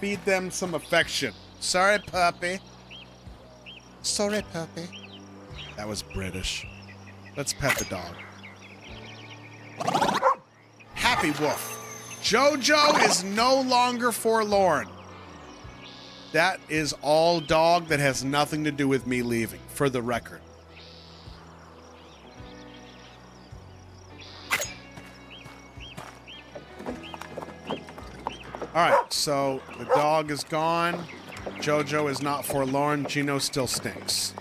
feed them some affection. Sorry, puppy. Sorry, puppy. That was British. Let's pet the dog. Happy Wolf. Jojo is no longer forlorn. That is all dog. That has nothing to do with me leaving, for the record. All right, so the dog is gone. Jojo is not forlorn. Gino still stinks.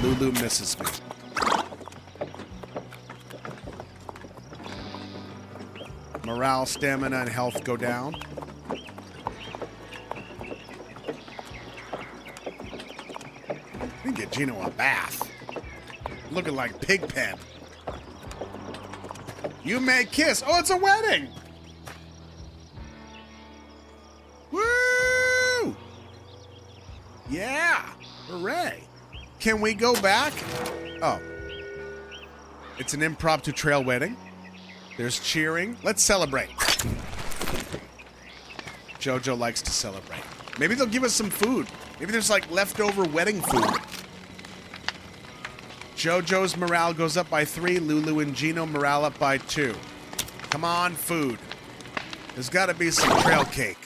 Lulu misses me. Morale, stamina, and health go down. We can get Gino a bath. Looking like Pigpen. You may kiss. Oh, it's a wedding. Woo! Yeah. Hooray. Can we go back? Oh. It's an impromptu trail wedding. There's cheering. Let's celebrate. Jojo likes to celebrate. Maybe they'll give us some food. Maybe there's like leftover wedding food. Jojo's morale goes up by 3. Lulu and Gino morale up by 2. Come on, food. There's got to be some trail cake.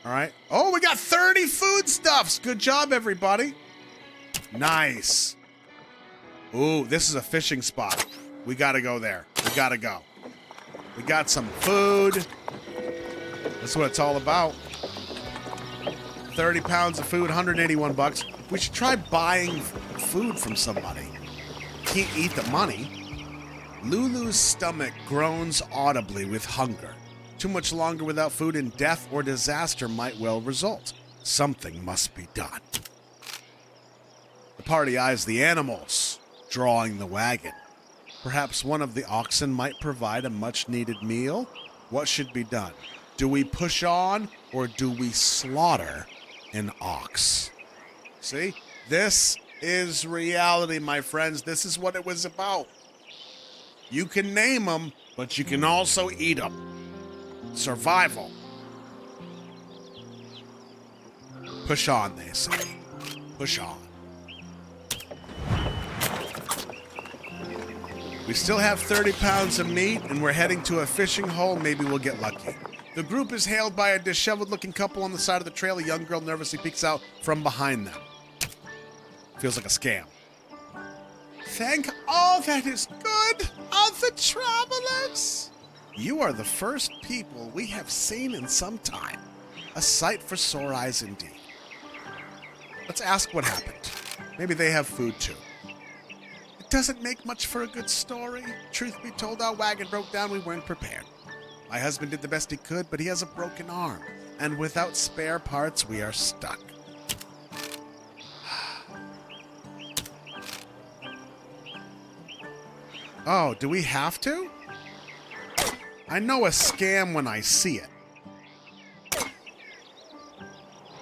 All right. Oh, we got 30 foodstuffs. Good job, everybody. Nice. Ooh, this is a fishing spot. We got to go there. We got to go. We got some food. That's what it's all about. 30 pounds of food, 181 bucks. We should try buying food from somebody. Can't eat the money. Lulu's stomach groans audibly with hunger. Too much longer without food and death or disaster might well result. Something must be done. The party eyes the animals, drawing the wagon. Perhaps one of the oxen might provide a much-needed meal? What should be done? Do we push on or do we slaughter an ox? See? This is reality, my friends. This is what it was about. You can name them, but you can also eat them. Survival. Push on, they say. Push on. We still have 30 pounds of meat, and we're heading to a fishing hole. Maybe we'll get lucky. The group is hailed by a disheveled-looking couple on the side of the trail. A young girl nervously peeks out from behind them. Feels like a scam. Thank all that is good of the travelers. You are the first people we have seen in some time. A sight for sore eyes indeed. Let's ask what happened. Maybe they have food too. It doesn't make much for a good story. Truth be told, our wagon broke down. We weren't prepared. My husband did the best he could, but he has a broken arm. And without spare parts, we are stuck. Oh, do we have to? I know a scam when I see it.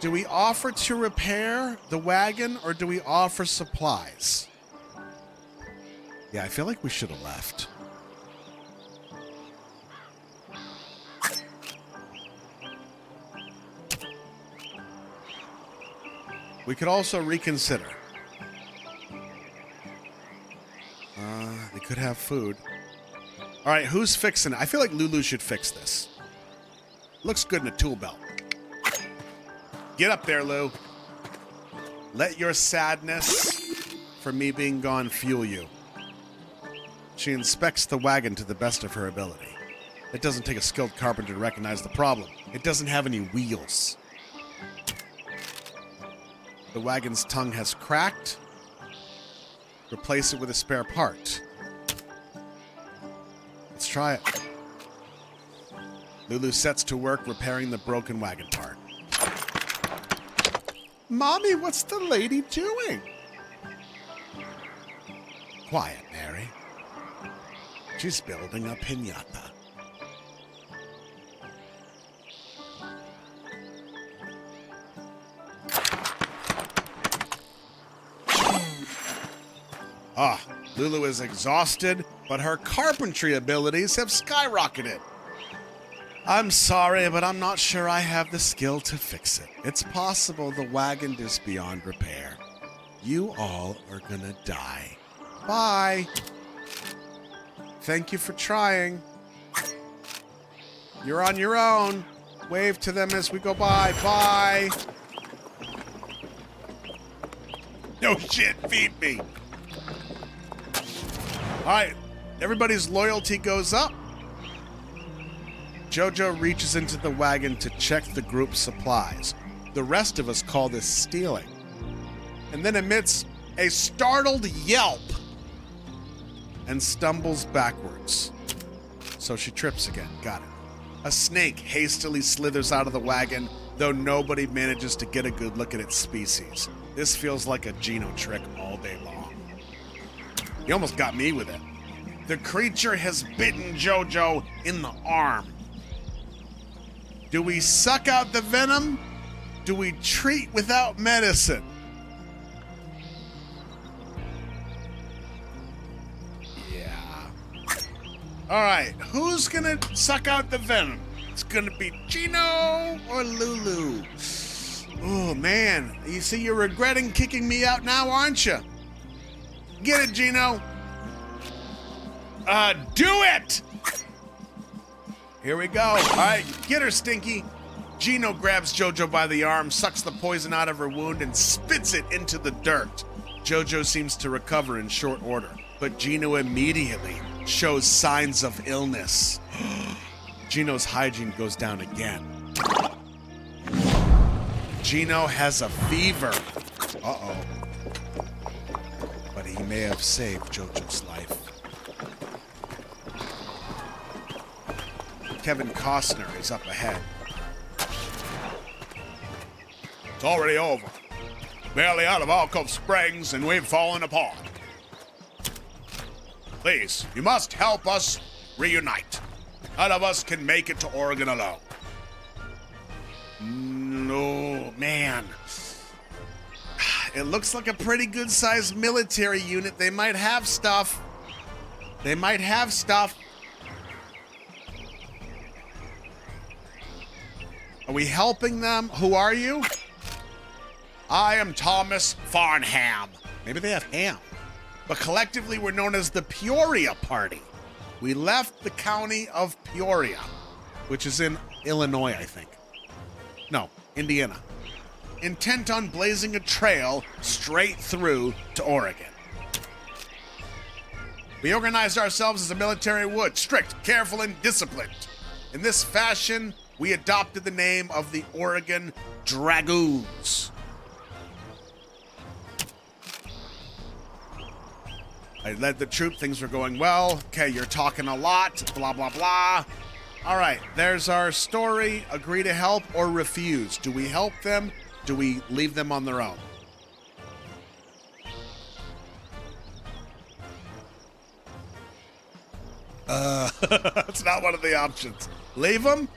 Do we offer to repair the wagon or do we offer supplies? Yeah, I feel like we should have left. We could also reconsider. They could have food. All right, who's fixing it? I feel like Lulu should fix this. Looks good in a tool belt. Get up there, Lou. Let your sadness for me being gone fuel you. She inspects the wagon to the best of her ability. It doesn't take a skilled carpenter to recognize the problem. It doesn't have any wheels. The wagon's tongue has cracked. Replace it with a spare part. Let's try it. Lulu sets to work repairing the broken wagon part. Mommy, what's the lady doing? Quiet, Mary. She's building a piñata. Lulu is exhausted, but her carpentry abilities have skyrocketed. I'm sorry, but I'm not sure I have the skill to fix it. It's possible the wagon is beyond repair. You all are gonna die. Bye. Thank you for trying. You're on your own. Wave to them as we go by. Bye. No shit, feed me. All right, everybody's loyalty goes up. Jojo reaches into the wagon to check the group's supplies. The rest of us call this stealing. And then emits a startled yelp and stumbles backwards. So she trips again. Got it. A snake hastily slithers out of the wagon, though nobody manages to get a good look at its species. This feels like a Gino trick all day long. He almost got me with it. The creature has bitten Jojo in the arm. Do we suck out the venom? Do we treat without medicine? Yeah. All right, who's gonna suck out the venom? It's gonna be Gino or Lulu? Oh, man. You see, you're regretting kicking me out now, aren't you? Get it, Gino. Do it! Here we go. All right, get her, Stinky. Gino grabs Jojo by the arm, sucks the poison out of her wound, and spits it into the dirt. Jojo seems to recover in short order, but Gino immediately shows signs of illness. Gino's hygiene goes down again. Gino has a fever. Uh-oh. But he may have saved Jojo's life. Kevin Costner is up ahead. It's already over. Barely out of Alcove Springs, and we've fallen apart. Please, you must help us reunite. None of us can make it to Oregon alone. No, man. It looks like a pretty good-sized military unit. They might have stuff. They might have stuff. Are we helping them? Who are you? I am Thomas Farnham. Maybe they have ham. But collectively, we're known as the Peoria Party. We left the county of Peoria, which is in Illinois, I think. No, Indiana. Intent on blazing a trail straight through to Oregon. We organized ourselves as a military would, strict, careful, and disciplined. In this fashion, we adopted the name of the Oregon Dragoons. I led the troop, things were going well. Okay, you're talking a lot, blah, blah, blah. All right, there's our story. Agree to help or refuse. Do we help them? Do we leave them on their own? That's not one of the options. Leave them?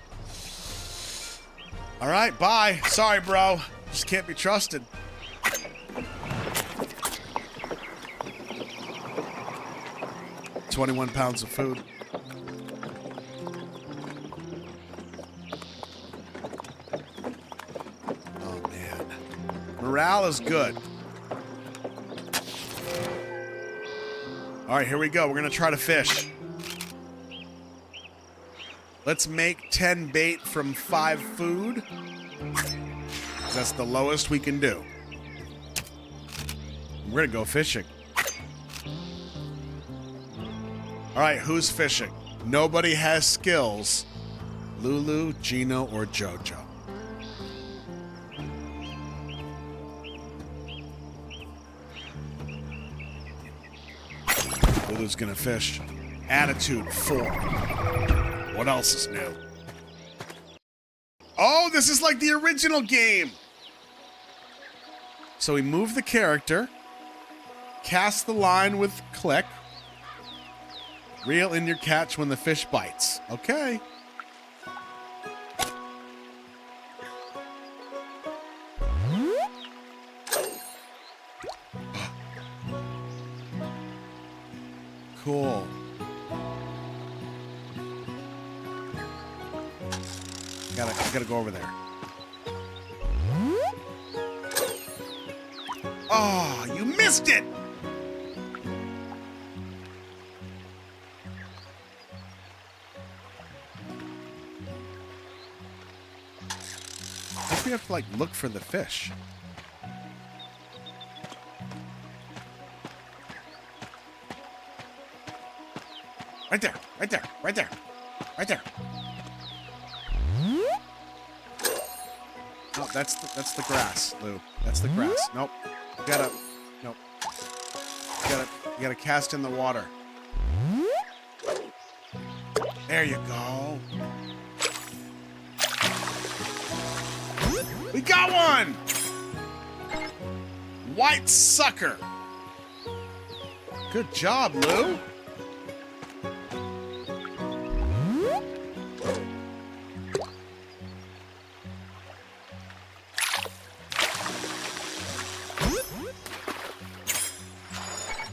All right, bye. Sorry, bro. Just can't be trusted. $21 pounds of food. Oh, man. Morale is good. All right, here we go. We're going to try to fish. Let's make 10 bait from 5 food. That's the lowest we can do. We're going to go fishing. All right, who's fishing? Nobody has skills. Lulu, Gino, or Jojo. Lulu's gonna fish. Attitude 4. What else is new? Oh, this is like the original game. So we move the character, cast the line with click, reel in your catch when the fish bites. Okay. Cool. Gotta go over there. Oh, you missed it! I think we have to, like, look for the fish. Right there, right there, right there, right there. No, that's the grass, Lou. That's the grass. Nope. Nope. You gotta cast in the water. There you go. We got one! White sucker. Good job, Lou.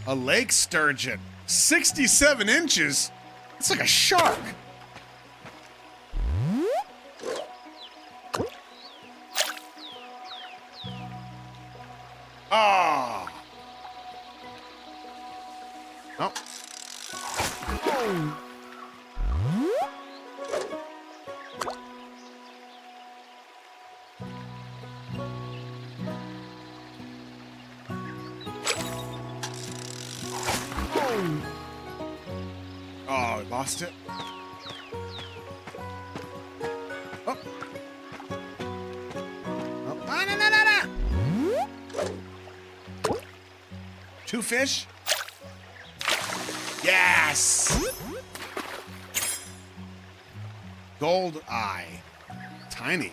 A lake sturgeon. 67 inches? It's like a shark. Ah. Oh. Oh, lost it. Oh. Oh. Ah, no. Two fish. Yes. Gold eye. Tiny.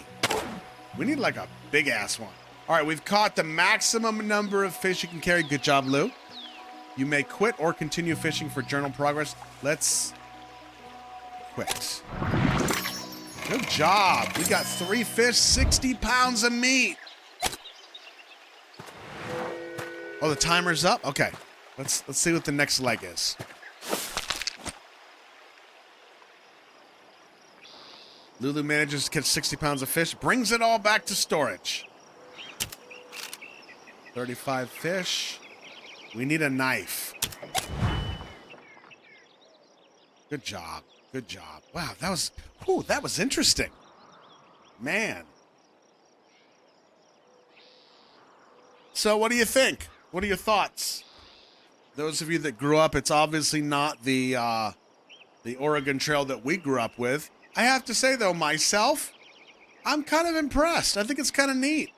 We need like a big ass one. All right, we've caught the maximum number of fish you can carry. Good job, Lou. You may quit or continue fishing for journal progress. Let's quit. Good job. We got 3 fish, 60 pounds of meat. Oh, the timer's up? Okay. Let's see what the next leg is. Lulu manages to catch 60 pounds of fish, brings it all back to storage. 35 fish. We need a knife. Good job. Good job. Wow, that was interesting. Man. So what do you think? What are your thoughts? Those of you that grew up, it's obviously not the Oregon Trail that we grew up with. I have to say, though, myself, I'm kind of impressed. I think it's kind of neat.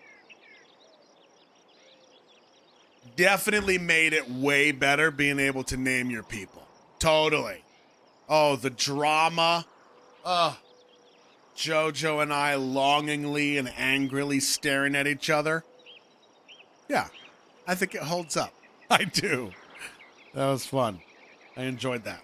Definitely made it way better being able to name your people. Totally. Oh, the drama. Jojo and I longingly and angrily staring at each other. Yeah, I think it holds up. I do. That was fun. I enjoyed that.